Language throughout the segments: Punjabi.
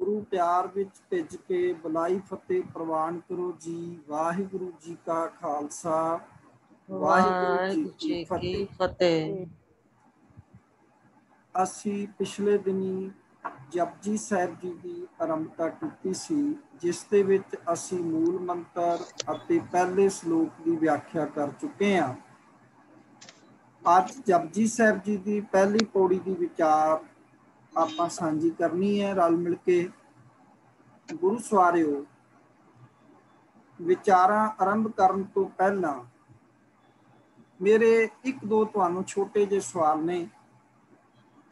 गुरु प्यार विच भिज के बुलाई फतेह प्रवान करो जी। वाहिगुरु जी का खालसा वाहिगुरु जी की फतेह। ਅਸੀਂ ਪਿਛਲੇ ਦਿਨੀ ਜਪਜੀ ਸਾਹਿਬ ਜੀ ਦੀ ਆਰੰਭਤਾ ਕੀਤੀ ਸੀ, ਜਿਸ ਦੇ ਵਿੱਚ ਅਸੀਂ ਮੂਲ ਮੰਤਰ ਅਤੇ ਪਹਿਲੇ ਸ਼ਲੋਕ ਦੀ ਵਿਆਖਿਆ ਕਰ ਚੁੱਕੇ ਹਾਂ। ਅੱਜ ਜਪਜੀ ਸਾਹਿਬ ਜੀ ਦੀ ਪਹਿਲੀ ਪੌੜੀ ਦੀ ਵਿਚਾਰ ਆਪਾਂ ਸਾਂਝੀ ਕਰਨੀ ਹੈ ਰਲ ਮਿਲ ਕੇ। ਗੁਰੂ ਸਵਾਰਿਓ, ਵਿਚਾਰਾਂ ਆਰੰਭ ਕਰਨ ਤੋਂ ਪਹਿਲਾਂ ਮੇਰੇ ਇੱਕ ਦੋ ਤੁਹਾਨੂੰ ਛੋਟੇ ਜਿਹੇ ਸਵਾਲ ਨੇ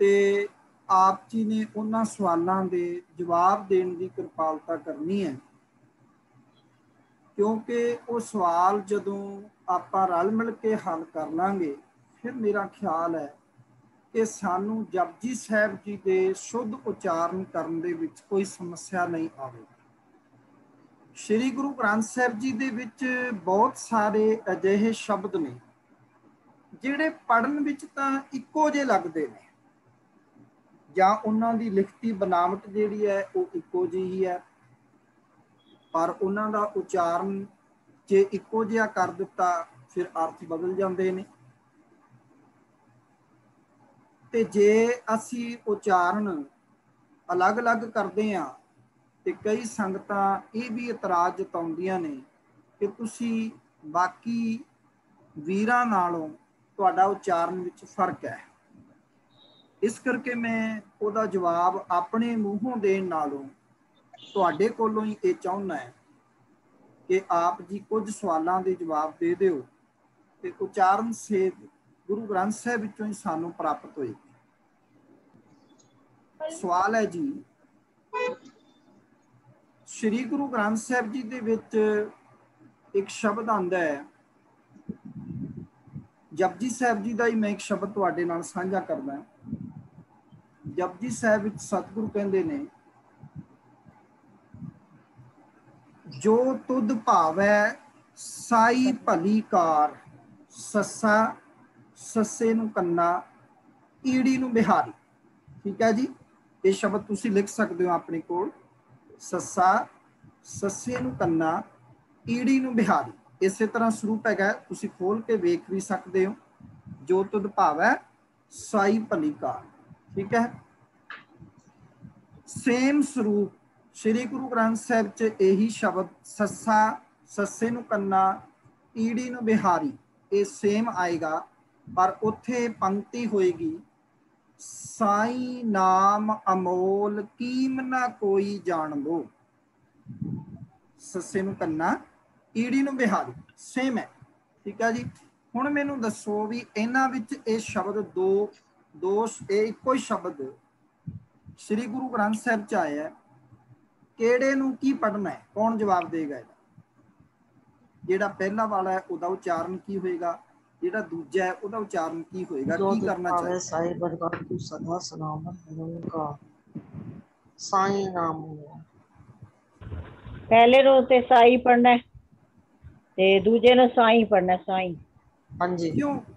ਤੇ ਆਪ ਜੀ ਨੇ ਉਹਨਾਂ ਸਵਾਲਾਂ ਦੇ ਜਵਾਬ ਦੇਣ ਦੀ ਕਿਰਪਾਲਤਾ ਕਰਨੀ ਹੈ, ਕਿਉਂਕਿ ਉਹ ਸਵਾਲ ਜਦੋਂ ਆਪਾਂ ਰਲ ਮਿਲ ਕੇ ਹੱਲ ਕਰ ਲਾਂਗੇ ਫਿਰ ਮੇਰਾ ਖਿਆਲ ਹੈ ਕਿ ਸਾਨੂੰ ਜਪਜੀ ਸਾਹਿਬ ਜੀ ਦੇ ਸ਼ੁੱਧ ਉਚਾਰਨ ਕਰਨ ਦੇ ਵਿੱਚ ਕੋਈ ਸਮੱਸਿਆ ਨਹੀਂ ਆਵੇਗੀ। ਸ਼੍ਰੀ ਗੁਰੂ ਗ੍ਰੰਥ ਸਾਹਿਬ ਜੀ ਦੇ ਵਿੱਚ ਬਹੁਤ ਸਾਰੇ ਅਜਿਹੇ ਸ਼ਬਦ ਨੇ ਜਿਹੜੇ ਪੜ੍ਹਨ ਵਿੱਚ ਤਾਂ ਇੱਕੋ ਜਿਹੇ ਲੱਗਦੇ ਨੇ, ਜਾਂ ਉਹਨਾਂ ਦੀ ਲਿਖਤੀ ਬਨਾਵਟ ਜਿਹੜੀ ਹੈ ਉਹ ਇੱਕੋ ਜਿਹੀ ਹੈ, ਪਰ ਉਹਨਾਂ ਦਾ ਉਚਾਰਨ ਜੇ ਇੱਕੋ ਜਿਹਾ ਕਰ ਦਿੱਤਾ ਫਿਰ ਅਰਥ ਬਦਲ ਜਾਂਦੇ ਨੇ। ਤੇ ਜੇ ਅਸੀਂ ਉਚਾਰਨ ਅਲੱਗ-ਅਲੱਗ ਕਰਦੇ ਹਾਂ ਤੇ ਕਈ ਸੰਗਤਾਂ ਇਹ ਵੀ ਇਤਰਾਜ਼ ਜਤਾਉਂਦੀਆਂ ਨੇ ਕਿ ਤੁਸੀਂ ਬਾਕੀ ਵੀਰਾਂ ਨਾਲੋਂ ਤੁਹਾਡਾ ਉਚਾਰਨ ਵਿੱਚ ਫਰਕ ਹੈ। ਇਸ ਕਰਕੇ ਮੈਂ ਉਹਦਾ ਜਵਾਬ ਆਪਣੇ ਮੂੰਹੋਂ ਦੇਣ ਨਾਲੋਂ ਤੁਹਾਡੇ ਕੋਲੋਂ ਹੀ ਇਹ ਚਾਹੁੰਦਾ ਹੈ ਕਿ ਆਪ ਜੀ ਕੁਝ ਸਵਾਲਾਂ ਦੇ ਜਵਾਬ ਦੇ ਦਿਓ ਤੇ ਉਚਾਰਨ ਸੇਧ ਗੁਰੂ ਗ੍ਰੰਥ ਸਾਹਿਬ ਵਿੱਚੋਂ ਹੀ ਸਾਨੂੰ ਪ੍ਰਾਪਤ ਹੋਏਗੀ। ਸਵਾਲ ਹੈ ਜੀ, ਸ਼੍ਰੀ ਗੁਰੂ ਗ੍ਰੰਥ ਸਾਹਿਬ ਜੀ ਦੇ ਵਿੱਚ ਇੱਕ ਸ਼ਬਦ ਆਉਂਦਾ ਹੈ, ਜਪਜੀ ਸਾਹਿਬ ਜੀ ਦਾ ਹੀ ਮੈਂ ਇੱਕ ਸ਼ਬਦ ਤੁਹਾਡੇ ਨਾਲ ਸਾਂਝਾ ਕਰਦਾ। ਜਪਜੀ ਸਾਹਿਬ ਵਿੱਚ ਸਤਿਗੁਰੂ ਕਹਿੰਦੇ ਨੇ, ਜੋ ਤੁਧ ਭਾਵੈ ਸਾਈ ਭਲੀ ਕਾਰ, ਸੱਸਾ ਸੱਸੇ ਨੂੰ ਕੰਨਾ ਈੜੀ ਨੂੰ ਬਿਹਾਰੀ। ਠੀਕ ਹੈ ਜੀ, ਇਹ ਸ਼ਬਦ ਤੁਸੀਂ ਲਿਖ ਸਕਦੇ ਹੋ ਆਪਣੇ ਕੋਲ, ਸੱਸਾ ਸੱਸੇ ਨੂੰ ਕੰਨਾ ਈੜੀ ਨੂੰ ਬਿਹਾਰੀ। ਇਸੇ ਤਰ੍ਹਾਂ ਸਰੂਪ ਹੈਗਾ, ਤੁਸੀਂ ਖੋਲ ਕੇ ਵੇਖ ਵੀ ਸਕਦੇ ਹੋ, ਜੋ ਤੁਧ ਭਾਵੈ ਸਾਈ ਭਲੀ ਕਾਰ। ਠੀਕ ਹੈ, ਸੇਮ ਸਰੂਪ ਸ਼੍ਰੀ ਗੁਰੂ ਗ੍ਰੰਥ ਸਾਹਿਬ 'ਚ ਇਹੀ ਸ਼ਬਦ ਸੱਸਾ ਸੱਸੇ ਨੂੰ ਕੰਨਾ ਈੜੀ ਨੂੰ ਬਿਹਾਰੀ, ਇਹ ਸੇਮ ਆਏਗਾ, ਪਰ ਉੱਥੇ ਪੰਕਤੀ ਹੋਏਗੀ, ਸਾਈ ਨਾਮ ਅਮੋਲ ਕੀਮ ਨਾ ਕੋਈ ਜਾਣ ਲੋ। ਸੱਸੇ ਨੂੰ ਕੰਨਾ ਈੜੀ ਨੂੰ ਬਿਹਾਰੀ ਸੇਮ ਹੈ। ਠੀਕ ਹੈ ਜੀ, ਹੁਣ ਮੈਨੂੰ ਦੱਸੋ ਵੀ ਇਹਨਾਂ ਵਿੱਚ ਇਹ ਸ਼ਬਦ ਦੋ ਇਹ ਇੱਕੋ ਹੀ ਸ਼ਬਦ ਸ਼੍ਰੀ ਗੁਰੂ ਗ੍ਰੰਥ ਸਾਹਿਬ 'ਚ ਆਇਆ, ਕਿਹੜੇ ਨੂੰ ਕੀ ਪੜ੍ਹਨਾ ਹੈ? ਕੌਣ ਜਵਾਬ ਦੇਗਾ ਇਹਦਾ? ਜਿਹੜਾ ਪਹਿਲਾ ਵਾਲਾ ਹੈ ਉਹਦਾ ਉਚਾਰਨ ਕੀ ਹੋਏਗਾ, ਜਿਹੜਾ ਦੂਜਾ ਹੈ ਉਹਦਾ ਉਚਾਰਨ ਕੀ ਹੋਏਗਾ, ਕੀ ਕਰਨਾ ਚਾਹੀਦਾ? ਸਾਈ ਨਾਮ ਪਹਿਲੇ ਨੂੰ ਤੇ ਸਾਈ ਪੜ੍ਹਨਾ ਤੇ ਦੂਜੇ ਨੂੰ ਸਾਈ ਪੜ੍ਹਨਾ। ਸਾਈ ਹਾਂਜੀ,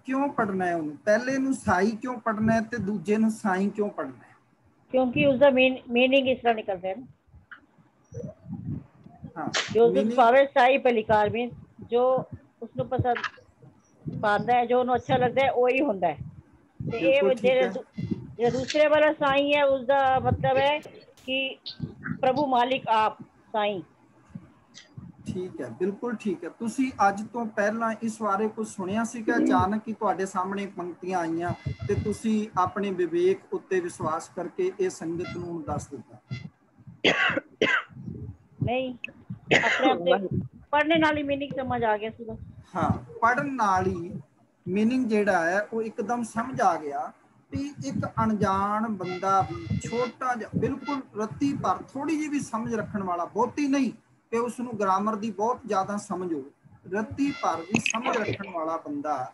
ਕਿਉਂ ਪੜ੍ਹਨਾ ਹੈ ਉਹਨੂੰ? ਪਹਿਲੇ ਨੂੰ ਸਾਈ ਕਿਉਂ ਪੜ੍ਹਨਾ ਹੈ ਤੇ ਦੂਜੇ ਨੂੰ ਸਾਈ ਕਿਉਂ ਪੜ੍ਹਨਾ ਹੈ? ਕਿਉਂਕਿ ਉਸਦਾ ਮੀਨਿੰਗ ਇਸ ਤਰ੍ਹਾਂ ਨਿਕਲਦਾ ਹੈ ਨਾ। ਜੋ ਤੁਧ ਭਾਵੇ ਸਾਈ ਭਲੀ ਕਾਰ ਮੀਨਸ ਜੋ ਉਸਨੂੰ ਪਸੰਦ ਪਾਉਂਦਾ ਹੈ, ਜੋ ਉਹਨੂੰ ਅੱਛਾ ਲੱਗਦਾ ਹੈ ਉਹੀ ਹੁੰਦਾ ਹੈ। ਤੇ ਇਹ ਜਿਹੜਾ ਦੂਸਰੇ ਵਾਲਾ ਸਾਈ ਹੈ ਉਸਦਾ ਮਤਲਬ ਹੈ ਕਿ ਪ੍ਰਭੂ ਮਾਲਿਕ ਆਪ ਸਾਈ। ਠੀਕ ਹੈ, ਬਿਲਕੁਲ ਠੀਕ ਹੈ। ਤੁਸੀਂ ਅੱਜ ਤੋਂ ਪਹਿਲਾਂ ਇਸ ਬਾਰੇ ਕੁਝ ਸੁਣਿਆ ਸੀ ਕਿ ਅਚਾਨਕ ਹੀ ਤੁਹਾਡੇ ਸਾਹਮਣੇ ਪੰਕਤੀਆਂ ਆਈਆਂ ਤੇ ਤੁਸੀਂ ਆਪਣੇ ਵਿਵੇਕ ਉੱਤੇ ਵਿਸ਼ਵਾਸ ਕਰਕੇ ਇਹ ਸੰਗਤ ਨੂੰ ਦੱਸ ਦਿੱਤਾ? ਨਹੀਂ, ਆਪਣੇ ਆਪ ਤੇ ਪੜ੍ਹਨੇ ਨਾਲ ਹੀ ਮੀਨਿੰਗ ਸਮਝ ਆ ਗਿਆ ਸੀਗਾ। ਹਾਂ, ਪੜ੍ਹਨ ਨਾਲ ਹੀ ਮੀਨਿੰਗ ਜਿਹੜਾ ਹੈ ਉਹ ਇੱਕਦਮ ਸਮਝ ਆ ਗਿਆ ਵੀ ਇੱਕ ਅਣਜਾਣ ਬੰਦਾ ਵੀ ਛੋਟਾ ਜਿਹਾ ਬਿਲਕੁਲ ਰੱਤੀ ਪਰ ਥੋੜੀ ਜਿਹੀ ਵੀ ਸਮਝ ਰੱਖਣ ਵਾਲਾ, ਬਹੁਤੀ ਨਹੀਂ ਕਿ ਉਸਨੂੰ ਗ੍ਰਾਮਰ ਦੀ ਬਹੁਤ ਜ਼ਿਆਦਾ ਸਮਝ ਹੋਵੇ, ਰੱਤੀ ਪਰ ਵੀ ਸਮਝ ਰੱਖਣ ਵਾਲਾ ਬੰਦਾ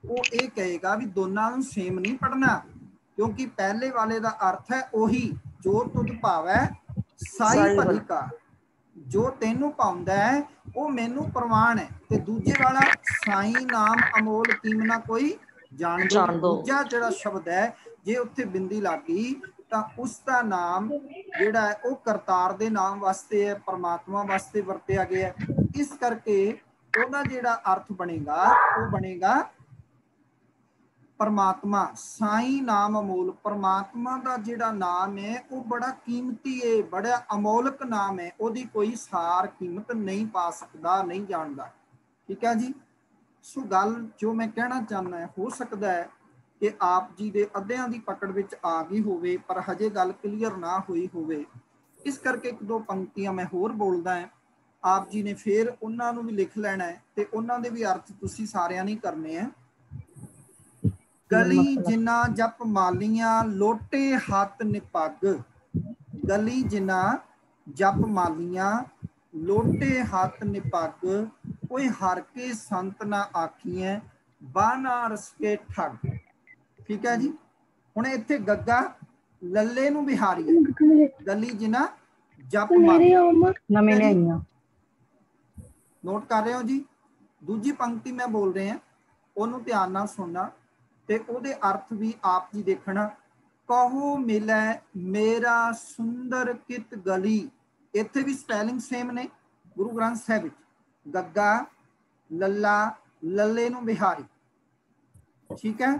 ਉਹ ਇਹ ਕਹੇਗਾ ਵੀ ਦੋਨਾਂ ਨੂੰ ਸੇਮ ਨਹੀਂ ਪੜ੍ਹਨਾ, ਕਿਉਂਕਿ ਪਹਿਲੇ ਵਾਲੇ ਦਾ ਅਰਥ ਹੈ ਉਹੀ, ਜੋ ਤੁਧ ਭਾਵੈ ਸਾਈ ਭਲੀ ਕਾਰ, ਜੋ ਤੈਨੂੰ ਪਾਉਂਦਾ ਹੈ ਉਹ ਮੈਨੂੰ ਪ੍ਰਵਾਨ ਹੈ, ਤੇ ਦੂਜੇ ਵਾਲਾ ਸਾਈ ਨਾਮ ਅਮੋਲ ਕੀਮਨਾ ਕੋਈ ਜਾਣ ਦੋ। ਦੂਜਾ ਜਿਹੜਾ ਸ਼ਬਦ ਹੈ ਜੇ ਉੱਥੇ ਬਿੰਦੀ ਲੱਗ ਗਈ ਤਾਂ ਉਸ ਦਾ ਨਾਮ ਜਿਹੜਾ ਹੈ ਉਹ ਕਰਤਾਰ ਦੇ ਨਾਮ ਵਾਸਤੇ ਹੈ, ਪਰਮਾਤਮਾ ਵਾਸਤੇ ਵਰਤਿਆ ਗਿਆ। ਇਸ ਕਰਕੇ ਉਹਦਾ ਜਿਹੜਾ ਅਰਥ ਬਣੇਗਾ ਉਹ ਬਣੇਗਾ परमात्मा। साई नाम अमोल, परमात्मा का जिहड़ा नाम है वो बड़ा कीमती है, बड़ा अमोलक नाम है, ओदी कोई सार कीमत नहीं पा सकता, नहीं जानता। ठीक है जी। सो गल जो मैं कहना चाहना है, हो सकता है कि आप जी दे अद्धियां दी पकड़ विच आ गई होवे पर हजे गल क्लीयर ना हुई होवे, इस करके एक दो पंक्तियां मैं होर बोलदा है, आप जी ने फिर उन्हां नूं भी लिख लेना है ते उन्हां दे भी अर्थ तुसीं सारियां नहीं करने हैं। गली जिना जप मालियां लोटे हाथ निपग, गली जिना जप मालियां लोटे हाथ निपग, कोई हर के संत ना आखिए बाना रस के ठग। ठीक है जी। हुण इत्थे गग्गा लल्ले नूं बिहारी है, गली जिना जप मालियां, नोट कर रहे हो जी। दूजी पंक्ति मैं बोल रहे हैं, ओनू ध्यान नाल सुनना ते ओदे अर्थ भी आप जी देखना। कहो मिलै मेरा सुंदर कित गली, इत्थे भी स्पैलिंग सेम ने गुरु ग्रंथ साहिब विच, गग्गा लल्ला लल्ले नूं बिहारी। ठीक है,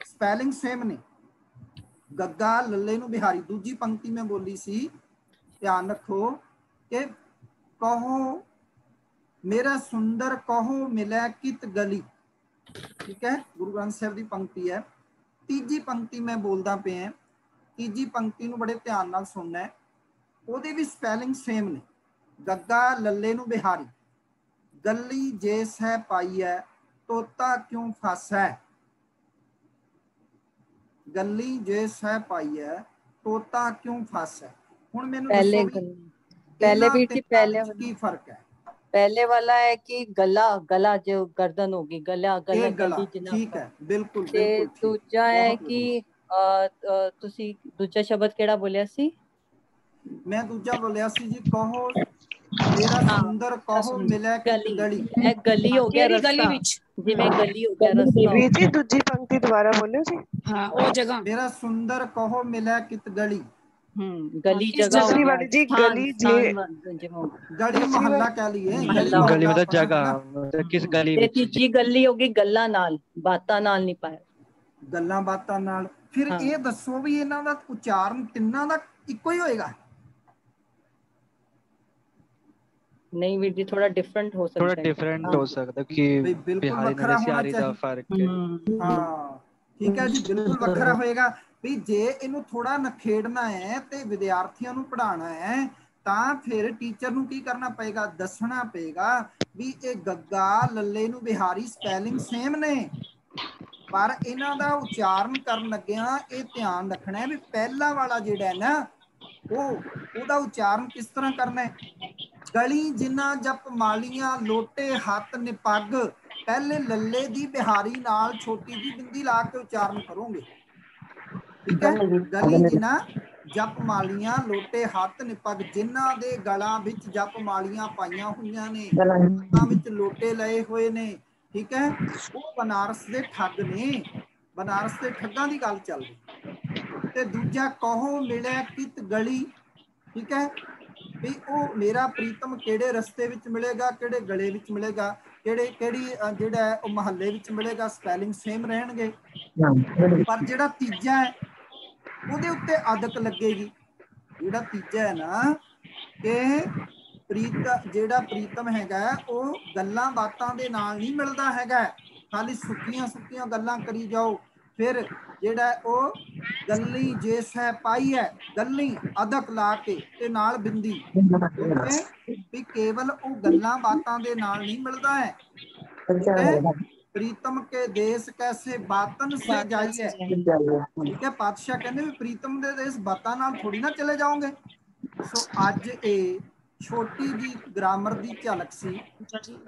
स्पैलिंग सेम ने, गग्गा लल्ले नूं बिहारी। दूजी पंक्ति में बोली सी, ध्यान रखो कि कहो मेरा सुंदर कहो मिलै कित गली। ठीक है, गुरु ग्रंथ साहिब की पंक्ति है। तीजी पंक्ति मैं बोलदा पे हैं, तीजी पंक्ति नूं बड़े ध्यान नाल सुनना है, ओदे भी स्पैलिंग सेम ने, गग्गा लल्ले नूं बिहारी, गली जे सह पाई है तोता क्यों फस है, गली जे सह पाई है तोता क्यों फस है। हुण मैनूं दसो पहले वीर जी पहले की फर्क है। पहले वाला है कि गला, गला जो गर्दन होगी, गला गला गला, गली जिना। ठीक है, बिल्कुल ते बिल्कुल ठीक। दूजा है कि तुसी दूजा शब्द केड़ा बोलिया सी? मैं दूजा बोलिया सी जी, कहो मेरा सुंदर कहो मिले कित गली। ए गली हो गया रास्ता, जिवें गली हो गया रास्ता। वीर जी दूजी पंक्ति दोबारा बोलियो जी। हां ओ जगह मेरा सुंदर कहो मिले कित गली। गली जगह हो गया वाली जी, गली जे गली मोहल्ला कह लिए, गली मतलब जगह, किस गली ते तीजी गली होगी गल्ला नाल, बातां नाल नहीं पाया, गल्लां बातां नाल। फिर ये दसो भी इन्हां दा उच्चारण तिन्नां दा इक्को ही होएगा? नहीं वीर जी, थोड़ा डिफरेंट हो सकता है, थोड़ा डिफरेंट हो सकता है कि बिहारी नरसियारी दा फर्क है। हाँ ठीक है जी, बिल्कुल वखरा होएगा। भी जे इनू थोड़ा नखेड़ना है ते विद्यार्थियों नू पढ़ाना है ਤਾਂ ਫਿਰ ਟੀਚਰ ਨੂੰ ਕੀ ਕਰਨਾ ਪਏਗਾ, ਦੱਸਣਾ ਪਏਗਾ ਵੀ ਇਹ ਗੱਗਾ ਲੱਲੇ ਨੂੰ ਬਿਹਾਰੀ ਸਪੈਲਿੰਗ ਸੇਮ ਨੇ, ਪਰ ਇਹਨਾਂ ਦਾ ਉਚਾਰਨ ਕਰਨ ਲੱਗਿਆ ਇਹ ਧਿਆਨ ਰੱਖਣਾ ਹੈ ਵੀ ਪਹਿਲਾ ਵਾਲਾ ਜਿਹੜਾ ਹੈ ਨਾ ਉਹਦਾ ਉਚਾਰਨ ਕਿਸ ਤਰ੍ਹਾਂ ਕਰਨਾ ਹੈ। ਗਲੀ ਜਿਨ੍ਹਾਂ ਜਪ ਮਾਲੀਆਂ ਲੋਟੇ ਹੱਥ ਨਿਪੱਗ, ਪਹਿਲੇ ਲੱਲੇ ਦੀ ਬਿਹਾਰੀ ਨਾਲ ਛੋਟੀ ਜੀ ਬਿੰਦੀ ਲਾ ਕੇ ਉਚਾਰਨ ਕਰੋਗੇ। ठीक है, गली जिन्ना जप मालियां लोटे हथ निपग, जिन्हां दे गलां विच जप मालियां पाईयां होईयां ने, हत्थां विच लोटे लए होए ने। ठीक है, वो बनारस दे ठग ने, बनारस दे ठगां दी गल चल रही। ते दूजा कहो मिले कित गली। ठीक है, भी वो मेरा प्रीतम केड़े रस्ते विच मिलेगा, केड़े गले विच मिलेगा, केड़ी जिहड़ा है महल्ले विच मिलेगा, स्पैलिंग सेम रहणगे। पर जिहड़ा तीजा है ਉਹਦੇ ਉੱਤੇ ਅਦਕ ਲੱਗੇਗੀ। ਜਿਹੜਾ ਤੀਜਾ ਹੈ ਨਾ ਕਿ ਜਿਹੜਾ ਪ੍ਰੀਤਮ ਹੈਗਾ ਉਹ ਗੱਲਾਂ ਬਾਤਾਂ ਦੇ ਨਾਲ ਨਹੀਂ ਮਿਲਦਾ ਹੈਗਾ, ਖਾਲੀ ਸੁੱਕੀਆਂ ਸੁੱਕੀਆਂ ਗੱਲਾਂ ਕਰੀ ਜਾਓ। ਫਿਰ ਜਿਹੜਾ ਉਹ ਗੱਲੀ ਜੇ ਸਹਿ ਪਾਈ ਹੈ, ਗੱਲੀ ਅਦਕ ਲਾ ਕੇ ਤੇ ਨਾਲ ਬਿੰਦੀ, ਵੀ ਕੇਵਲ ਉਹ ਗੱਲਾਂ ਬਾਤਾਂ ਦੇ ਨਾਲ ਨਹੀਂ ਮਿਲਦਾ ਹੈ। प्रीतम के देश कैसे बातन से जाइए। ठीक है, पातशाह कहते भी प्रीतम दे देश बातां नाल थोड़ी ना चले जाओगे। सो अज ये छोटी जी ग्रामर दी झलक सी,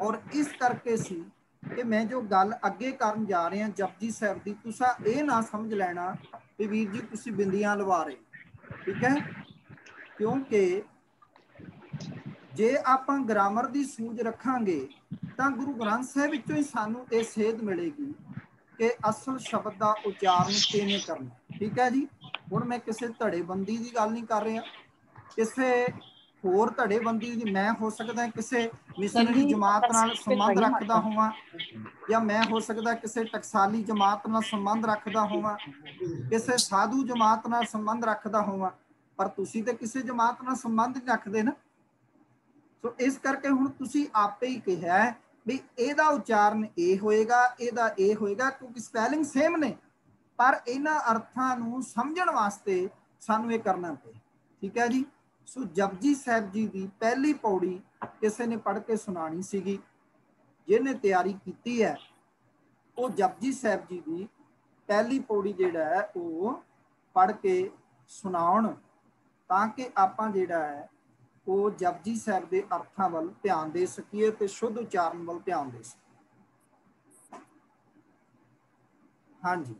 और इस करके सी कि मैं जो गल अगे करन जा रहे हैं जपजी साहिब दी, तुसा ये ना समझ लेना कि वीर जी तुसी बिंदियां लवा रहे। ठीक है, क्योंकि जे आपां ग्रामर दी सूझ रखांगे ਤਾਂ ਗੁਰੂ ਗ੍ਰੰਥ ਸਾਹਿਬ ਵਿੱਚੋਂ ਹੀ ਸਾਨੂੰ ਇਹ ਸੇਧ ਮਿਲੇਗੀ ਕਿ ਅਸਲ ਸ਼ਬਦ ਦਾ ਉਚਾਰਨ ਕਿਵੇਂ ਕਰਨਾ। ठीक है जी। हुण मैं किसी धड़ेबंदी की गल नहीं कर रहा, किसी होर धड़ेबंदी की, मैं हो सकता किसी मिशनरी जमात नाल संबंध रखता होवां, या मैं हो सकता किसी टकसाली जमात नाल संबंध रखता होवां, किसी साधु जमात नाल संबंध रखता होवां, पर तुसीं ते किसी जमात नाल संबंध नहीं रखते ना। सो इस करके हुण तुसीं आपे ही कहा भी इहदा उच्चारण ये होएगा, इहदा ये होएगा, क्योंकि स्पैलिंग सेम ने, पर इन्हां अर्थां नूं समझण वास्ते सानूं ये करना पे। ठीक है जी। सो जपजी साहिब जी की पहली पौड़ी किसी ने पढ़ के सुनानी सीगी, जिन्हें तैयारी की है वो जपजी साहिब जी की पहली पौड़ी जिहड़ा है वो पढ़ के सुनाउण, ताकि आपां जिहड़ा है वो जपजी साहिब के अर्थां वल ध्यान दे सकीए ते शुद्ध उच्चारण वल ध्यान दे सकीए। हाँ जी,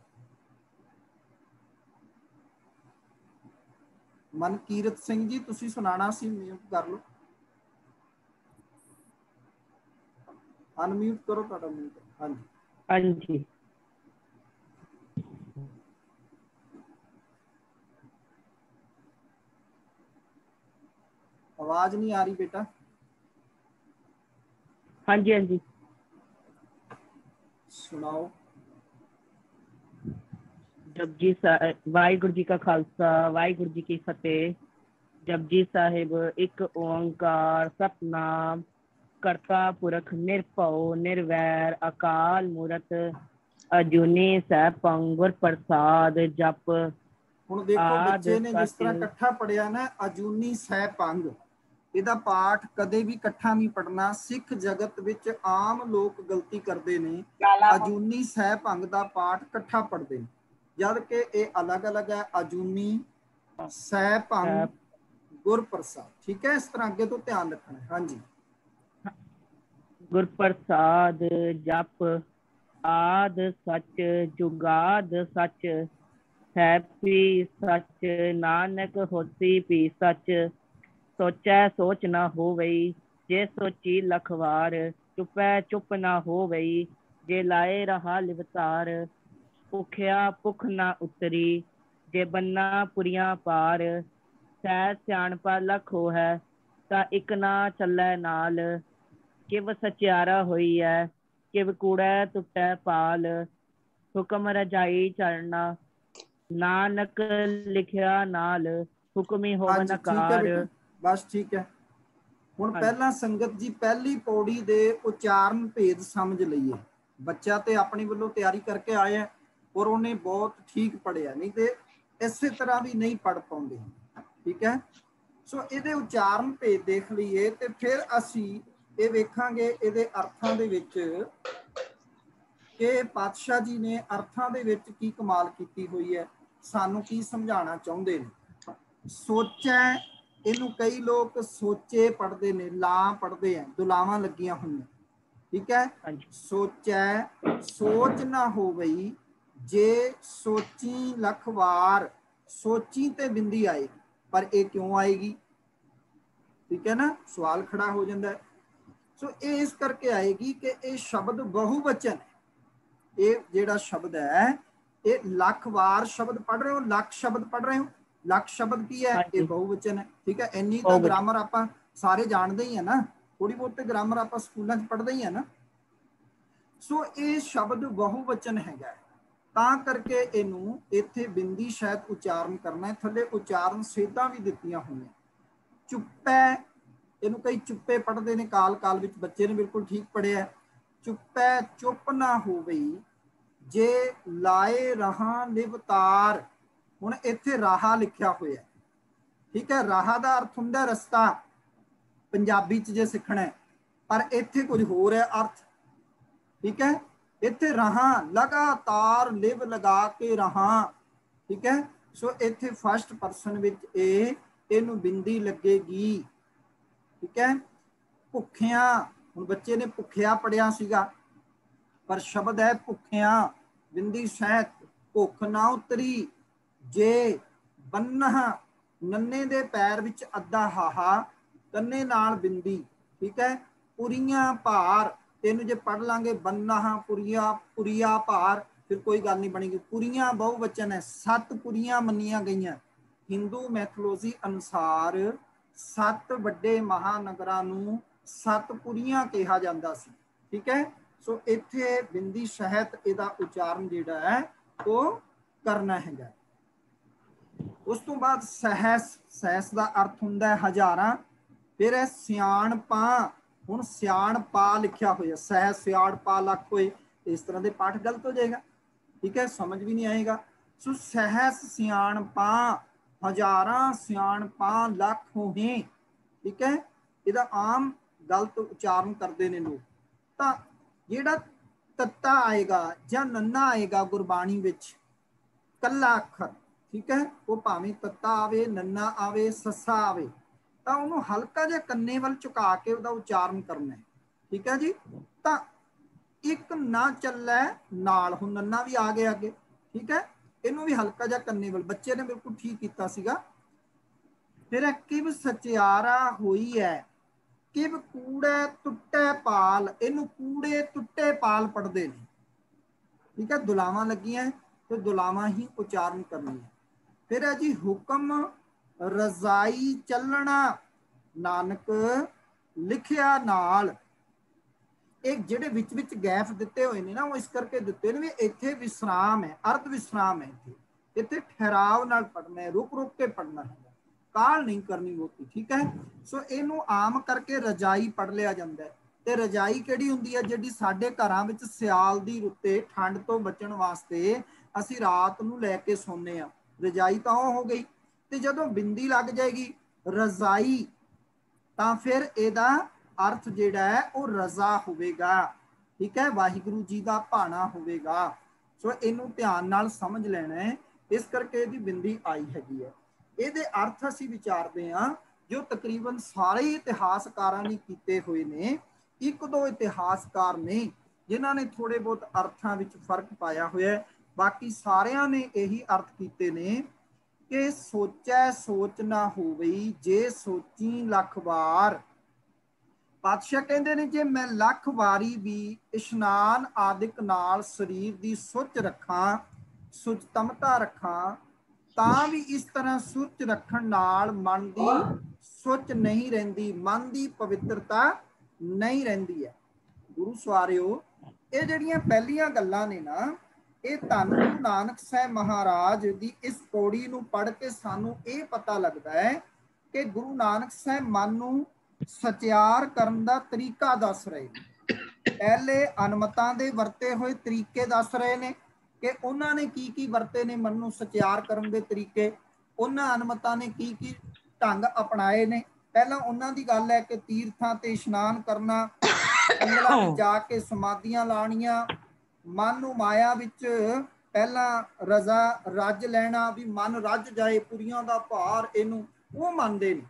मनकीरत सिंह जी तुसीं सुनाना सी, म्यूट कर लो, अनम्यूट करो तुहाडा म्यूट। हाँ जी, हाँ जी। आवाज नहीं आ रही बेटा। हाँ जी, हाँ जी, सुनाओ। जपजी साहिब, वाहिगुरू जी का खालसा, वाहिगुरू जी की फतेह। जपजी साहिब एक ओंकार सतनाम करता पुरख निरभਉ निर्वैर अकाल मूरत अजूनी सैभं गुर प्रसाद जप हुण देखो आद बच्चे ने जिस सच। तरह इकट्ठा पढ़िया ना, अजूनी सैभंग, ਇਹਦਾ ਪਾਠ ਕਦੇ ਵੀ ਇਕੱਠਾ ਨਹੀਂ ਪੜਨਾ। ਸਿੱਖ ਜਗਤ ਵਿੱਚ ਆਮ ਲੋਕ ਗਲਤੀ ਕਰਦੇ ਨੇ, ਅਜੂਨੀ ਸਹਿਭੰਗ ਦਾ ਪਾਠ ਇਕੱਠਾ ਪੜਦੇ ਨੇ, ਜਦ ਕਿ ਇਹ ਅਲੱਗ-ਅਲੱਗ ਹੈ। ਅਜੂਨੀ ਸਹਿਭੰਗ ਗੁਰਪ੍ਰਸਾਦ। ठीक है, इस तरह अगे तो ध्यान रखना है। हाँ जी, गुरप्रसाद जप आद सच जुगाद सच हैपी सच नानक होसी भी सच सोचै सोच ना होवई जे सोची लखवार चुपै चुप ना होवई जे लाए रहा लिवतार भुखिया भुख ना उतरी जे बन्ना पुरिया पार सै सियाणपा लख है ता इक ना चलै नाल किव सचियारा होई है किव कूड़ै टुटै पाल हुक्म रजाई चढ़ना नानक लिखिया नाल हुक्मी हाँ होवन जी, ठीक है कार। बेटा, बस ठीक है। ਹੁਣ हाँ जी, ਪਹਿਲਾਂ ਸੰਗਤ ਜੀ ਪਹਿਲੀ ਪੌੜੀ ਦੇ ਉਚਾਰਨ ਭੇਦ ਸਮਝ ਲਈਏ। ਬੱਚਾ ਤੇ ਆਪਣੀ ਵੱਲੋਂ ਤਿਆਰੀ ਕਰਕੇ ਆਇਆ ਔਰ ਉਹਨੇ ਬਹੁਤ ਠੀਕ ਪੜਿਆ, ਨਹੀਂ ਤੇ ਇਸੇ ਤਰ੍ਹਾਂ ਵੀ ਨਹੀਂ ਪੜ ਪਾਉਂਦੇ। ਠੀਕ ਹੈ, ਸੋ ਇਹਦੇ ਉਚਾਰਨ ਭੇਦ ਦੇਖ ਲਈਏ ਤੇ ਫਿਰ ਅਸੀਂ ਇਹ ਵੇਖਾਂਗੇ ਇਹਦੇ ਅਰਥਾਂ ਦੇ ਵਿੱਚ ਕਿ ਪਾਤਸ਼ਾਹ ਜੀ ਨੇ ਅਰਥਾਂ ਦੇ ਵਿੱਚ ਕੀ ਕਮਾਲ ਕੀਤੀ ਹੋਈ ਹੈ, ਸਾਨੂੰ ਕੀ ਸਮਝਾਉਣਾ ਚਾਹੁੰਦੇ ਨੇ। ਸੋਚੈ, ਇਹਨੂੰ ਕਈ ਲੋਕ ਸੋਚੇ ਪੜ੍ਹਦੇ ਨੇ, ਲਾਂ ਪੜ੍ਹਦੇ ਆ, ਦੁਲਾਵਾਂ ਲੱਗੀਆਂ ਹੋਈਆਂ। ਠੀਕ ਹੈ, हाँ जी, ਸੋਚੈ ਸੋਚ ਨਾ ਹੋਵਈ ਜੇ ਸੋਚੀ ਲਖਵਾਰ, ਸੋਚੀ ਤੇ ਬਿੰਦੀ ਆਏਗੀ, ਪਰ ਇਹ ਕਿਉਂ ਆਏਗੀ? ਠੀਕ ਹੈ ਨਾ, ਸਵਾਲ ਖੜਾ ਹੋ ਜਾਂਦਾ ਹੈ। ਸੋ ਇਹ ਇਸ ਕਰਕੇ ਆਏਗੀ ਕਿ ਇਹ ਸ਼ਬਦ ਬਹੁਵਚਨ ਹੈ। ਇਹ ਜਿਹੜਾ ਸ਼ਬਦ ਹੈ ਇਹ ਲੱਖ ਵਾਰ ਸ਼ਬਦ ਪੜ੍ਹ ਰਹੇ ਹੋ, ਲੱਖ ਸ਼ਬਦ ਪੜ੍ਹ ਰਹੇ ਹੋ। ਲੱਖ ਸ਼ਬਦ ਕੀ ਹੈ? ਇਹ ਬਹੁਵਚਨ ਹੈ। ਠੀਕ ਹੈ, ਇੰਨੀ ਤਾਂ ਗ੍ਰਾਮਰ ਆਪਾਂ ਸਾਰੇ ਜਾਣਦੇ ਹੀ ਆ ਨਾ, ਥੋੜੀ ਬਹੁਤ ਤੇ ਗ੍ਰਾਮਰ ਆਪਾਂ ਸਕੂਲਾਂ 'ਚ ਪੜ੍ਹਦੇ ਹੀ ਆ ਨਾ। ਸੋ ਇਹ ਸ਼ਬਦ ਬਹੁਵਚਨ ਹੈਗਾ, ਤਾਂ ਕਰਕੇ ਇਹਨੂੰ ਇੱਥੇ ਬਿੰਦੀ ਸ਼ਾਇਦ ਉਚਾਰਨ ਕਰਨਾ ਹੈ। ਥੱਲੇ ਉਚਾਰਨ ਸੇਧਾਂ ਵੀ ਦਿੱਤੀਆਂ ਹੋਈਆਂ। ਚੁੱਪੈ, ਇਹਨੂੰ ਕਈ ਚੁੱਪੇ ਪੜ੍ਹਦੇ ਨੇ, ਕਾਲ ਕਾਲ ਵਿੱਚ ਬੱਚੇ ਨੇ ਬਿਲਕੁਲ ਠੀਕ ਪੜ੍ਹਿਆ। ਚੁੱਪੈ ਚੁੱਪ ਨਾ ਹੋਵਈ ਜੇ ਲਾਏ ਰਹਾ ਲਿਵਤਾਰ। ਹੁਣ ਇੱਥੇ ਰਾਹਾ ਲਿਖਿਆ ਹੋਇਆ। ਠੀਕ ਹੈ, ਰਾਹਾ ਦਾ ਅਰਥ ਹੁੰਦਾ ਰਸਤਾ ਪੰਜਾਬੀ 'ਚ ਜੇ ਸਿੱਖਣਾ ਹੈ, ਪਰ ਇੱਥੇ ਕੁਝ ਹੋਰ ਹੈ ਅਰਥ। ਠੀਕ ਹੈ, ਇੱਥੇ ਰਹਾ ਲਗਾਤਾਰ ਲਿਵ ਲਗਾ ਕੇ ਰਹਾ। ਠੀਕ ਹੈ, ਸੋ ਇੱਥੇ ਫਸਟ ਪਰਸਨ ਵਿੱਚ ਇਹਨੂੰ ਬਿੰਦੀ ਲੱਗੇਗੀ। ਠੀਕ ਹੈ, ਭੁੱਖਿਆਂ, ਹੁਣ ਬੱਚੇ ਨੇ ਭੁੱਖਿਆ ਪੜਿਆ ਸੀਗਾ, ਪਰ ਸ਼ਬਦ ਹੈ ਭੁੱਖਿਆਂ, ਬਿੰਦੀ ਸਹਿਤ, ਭੁੱਖ ਨਾ ਉਤਰੀ ਜੇ ਬੰਨ੍ਹਾ, ਨੰਨੇ ਦੇ ਪੈਰ ਵਿੱਚ ਅੱਧਾ ਹਾਹਾ, ਕੰਨੇ ਨਾਲ ਬਿੰਦੀ। ਠੀਕ ਹੈ, ਪੁਰੀਆਂ ਭਾਰ, ਤੈਨੂੰ ਜੇ ਪੜ ਲਾਂਗੇ ਬੰਨ੍ਹਾ ਪੁਰੀਆ ਪੁਰੀਆ ਭਾਰ, फिर कोई गल नहीं बनेगी। पुरियां बहुवचन है, 7 पुरियां मन्नियां गईयां। हिंदू मैथोलॉजी अनुसार 7 ਵੱਡੇ ਮਹਾਨਗਰਾਂ ਨੂੰ 7 ਪੁਰੀਆਂ ਕਿਹਾ ਜਾਂਦਾ ਸੀ। ਠੀਕ ਹੈ। ਸੋ ਇੱਥੇ ਬਿੰਦੀ ਸਹਿਤ ਇਹਦਾ ਉਚਾਰਨ ਜਿਹੜਾ ਹੈ ਉਹ ਕਰਨਾ ਹੈਗਾ। ਉਸ ਤੋਂ ਬਾਅਦ ਸਹਿਸ, ਸਹਿਸ ਦਾ ਅਰਥ ਹੁੰਦਾ ਹੈ ਹਜ਼ਾਰਾਂ। ਫਿਰ ਹੈ ਸਿਆਣਪਾਂ। ਹੁਣ ਸਿਆਣਪਾ ਲਿਖਿਆ ਹੋਇਆ, ਸਹਿਸ ਸਿਆਣਪਾ ਲੱਖ ਹੋਏ, ਇਸ ਤਰ੍ਹਾਂ ਦੇ ਪਾਠ ਗਲਤ ਹੋ ਜਾਏਗਾ। ਠੀਕ ਹੈ, ਸਮਝ ਵੀ ਨਹੀਂ ਆਏਗਾ। ਸੋ ਸਹਿਸ ਸਿਆਣਪਾਂ, ਹਜ਼ਾਰਾਂ ਸਿਆਣਪਾਂ ਲੱਖ ਹੋਏ। ਠੀਕ ਹੈ, ਇਹਦਾ ਆਮ ਗਲਤ ਉਚਾਰਨ ਕਰਦੇ ਨੇ ਲੋਕ। ਤਾਂ ਜਿਹੜਾ ਤੱਤਾ ਆਏਗਾ ਜਾਂ ਨੰਨਾ ਆਏਗਾ ਗੁਰਬਾਣੀ ਵਿੱਚ, ਕੱਲਾ ਅੱਖਰ, ਠੀਕ ਹੈ, ਉਹ ਭਾਵੇਂ ਤੱਤਾ ਆਵੇ, ਨੰਨਾ ਆਵੇ, ਸੱਸਾ ਆਵੇ, ਤਾਂ ਉਹਨੂੰ ਹਲਕਾ ਜਿਹਾ ਕੰਨੇ ਵੱਲ ਝੁਕਾ ਕੇ ਉਹਦਾ ਉਚਾਰਨ ਕਰਨਾ ਹੈ। ਠੀਕ ਹੈ ਜੀ। ਤਾਂ ਇੱਕ ਨਾ ਚੱਲੇ ਨਾਲ, ਹੁਣ ਨੰਨਾ ਵੀ ਆ ਗਿਆ ਅੱਗੇ। ਠੀਕ ਹੈ, ਇਹਨੂੰ ਵੀ ਹਲਕਾ ਜਿਹਾ ਕੰਨੇ ਵੱਲ, ਬੱਚੇ ਨੇ ਬਿਲਕੁਲ ਠੀਕ ਕੀਤਾ ਸੀਗਾ। ਫਿਰ ਕਿਵ ਸਚਿਆਰਾ ਹੋਈ ਹੈ, ਕਿਵ ਕੂੜੇ ਟੁੱਟੇ ਪਾਲ, ਇਹਨੂੰ ਕੂੜੇ ਟੁੱਟੇ ਪਾਲ ਪੜ੍ਹਦੇ ਨੇ। ਠੀਕ ਹੈ, ਦੁਲਾਵਾਂ ਲੱਗੀਆਂ ਤੇ ਦੁਲਾਵਾਂ ਹੀ ਉਚਾਰਨ ਕਰਨੀ ਹੈ। ਫਿਰ ਹੈ ਜੀ ਹੁਕਮ ਰਜ਼ਾਈ ਚੱਲਣਾ, ਨਾਨਕ ਲਿਖਿਆ ਨਾਲ। ਇਹ ਜਿਹੜੇ ਵਿੱਚ ਵਿੱਚ ਗੈਪ ਦਿੱਤੇ ਹੋਏ ਨੇ ਨਾ, ਉਹ ਇਸ ਕਰਕੇ ਦਿੱਤੇ ਨੇ ਵੀ ਇੱਥੇ ਵਿਸਰਾਮ ਹੈ, ਅਰਧ ਵਿਸਰਾਮ ਹੈ। ਇੱਥੇ ਠਹਿਰਾਵ ਨਾਲ ਪੜ੍ਹਨਾ ਹੈ, ਰੁਕ ਰੁਕ ਕੇ ਪੜ੍ਹਨਾ ਹੈ, ਕਾਲ ਨਹੀਂ ਕਰਨੀ ਹੋਤੀ। ਠੀਕ ਹੈ। ਸੋ ਇਹਨੂੰ ਆਮ ਕਰਕੇ ਰਜਾਈ ਪੜ੍ਹ ਲਿਆ ਜਾਂਦਾ ਹੈ। ਤੇ ਰਜਾਈ ਕਿਹੜੀ ਹੁੰਦੀ ਹੈ? ਜਿਹੜੀ ਸਾਡੇ ਘਰਾਂ ਵਿੱਚ ਸਿਆਲ ਦੀ ਰੁੱਤੇ ਠੰਡ ਤੋਂ ਬਚਣ ਵਾਸਤੇ ਅਸੀਂ ਰਾਤ ਨੂੰ ਲੈ ਕੇ ਸੌਂਦੇ ਹਾਂ। ਰਜਾਈ ਤਾਂ ਉਹ ਹੋ ਗਈ। ਤੇ ਜਦੋਂ ਬਿੰਦੀ ਲੱਗ ਜਾਏਗੀ ਰਜ਼ਾਈ, ਤਾਂ ਫਿਰ ਇਹਦਾ ਅਰਥ ਜਿਹੜਾ ਹੈ ਉਹ ਰਜ਼ਾ ਹੋਵੇਗਾ। ਠੀਕ ਹੈ, ਵਾਹਿਗੁਰੂ ਜੀ ਦਾ ਭਾਣਾ ਹੋਵੇਗਾ। ਸੋ ਇਹਨੂੰ ਧਿਆਨ ਨਾਲ ਸਮਝ ਲੈਣਾ ਹੈ, ਇਸ ਕਰਕੇ ਇਹਦੀ ਬਿੰਦੀ ਆਈ ਹੈਗੀ ਹੈ। ਇਹਦੇ ਅਰਥ ਅਸੀਂ ਵਿਚਾਰਦੇ ਹਾਂ ਜੋ ਤਕਰੀਬਨ ਸਾਰੇ ਇਤਿਹਾਸਕਾਰਾਂ ਨੇ ਕੀਤੇ ਹੋਏ ਨੇ। ਇੱਕ ਦੋ ਇਤਿਹਾਸਕਾਰ ਨੇ ਜਿਨ੍ਹਾਂ ਨੇ ਥੋੜੇ ਬਹੁਤ ਅਰਥਾਂ ਵਿੱਚ ਫਰਕ ਪਾਇਆ ਹੋਇਆ ਹੈ, ਬਾਕੀ ਸਾਰਿਆਂ ਨੇ ਇਹੀ ਅਰਥ ਕੀਤੇ ਨੇ ਕਿ ਸੋਚੈ ਸੋਚ ਨਾ ਹੋਵਈ, ਜੇ ਸੋਚੀ ਲੱਖ ਵਾਰ। ਪਾਤਸ਼ਾਹ ਕਹਿੰਦੇ ਨੇ ਜੇ ਮੈਂ ਲੱਖ ਵਾਰੀ ਵੀ ਇਸ਼ਨਾਨ ਆਦਿਕ ਨਾਲ ਸਰੀਰ ਦੀ ਸੁੱਚ ਰੱਖਾਂ, ਸੁਚਤਮਤਾ ਰੱਖਾਂ, ਤਾਂ ਵੀ ਇਸ ਤਰ੍ਹਾਂ ਸੁੱਚ ਰੱਖਣ ਨਾਲ ਮਨ ਦੀ ਸੁੱਚ ਨਹੀਂ ਰਹਿੰਦੀ, ਮਨ ਦੀ ਪਵਿੱਤਰਤਾ ਨਹੀਂ ਰਹਿੰਦੀ ਹੈ। ਗੁਰੂ ਸਵਾਰਿਓ, ਇਹ ਜਿਹੜੀਆਂ ਪਹਿਲੀਆਂ ਗੱਲਾਂ ਨੇ ਨਾ, ਇਹ ਧੰਨ ਗੁਰੂ ਨਾਨਕ ਸਾਹਿਬ ਮਹਾਰਾਜ ਦੀ ਇਸ ਪੌੜੀ ਨੂੰ ਪੜ੍ਹ ਕੇ ਸਾਨੂੰ ਇਹ ਪਤਾ ਲੱਗਦਾ ਹੈ ਕਿ ਗੁਰੂ ਨਾਨਕ ਸਾਹਿਬ ਮਨ ਨੂੰ ਸਚਿਆਰ ਕਰਨ ਦਾ ਤਰੀਕਾ ਦੱਸ ਰਹੇ ਨੇ। ਪਹਿਲੇ ਅਨਮਤਾਂ ਦੇ ਵਰਤੇ ਹੋਏ ਤਰੀਕੇ ਦੱਸ ਰਹੇ ਨੇ ਕਿ ਉਹਨਾਂ ਨੇ ਕੀ ਕੀ ਵਰਤੇ ਨੇ ਮਨ ਨੂੰ ਸਚਿਆਰ ਕਰਨ ਦੇ ਤਰੀਕੇ, ਉਹਨਾਂ ਅਨਮਤਾਂ ਨੇ ਕੀ ਕੀ ਢੰਗ ਅਪਣਾਏ ਨੇ। ਪਹਿਲਾਂ ਉਹਨਾਂ ਦੀ ਗੱਲ ਹੈ ਕਿ ਤੀਰਥਾਂ ਤੇ ਇਸ਼ਨਾਨ ਕਰਨਾ, ਜੰਗਲਾਂ ਵਿੱਚ ਜਾ ਕੇ ਸਮਾਧੀਆਂ ਲਾਉਣੀਆਂ, ਮਨ ਨੂੰ ਮਾਇਆ ਵਿੱਚ ਪਹਿਲਾਂ ਰਜ਼ਾ ਰੱਜ ਲੈਣਾ, ਵੀ ਮਨ ਰੱਜ ਜਾਏ, ਪੁਰੀਆਂ ਦਾ ਭਾਰ, ਇਹਨੂੰ ਉਹ ਮੰਨਦੇ ਨੇ।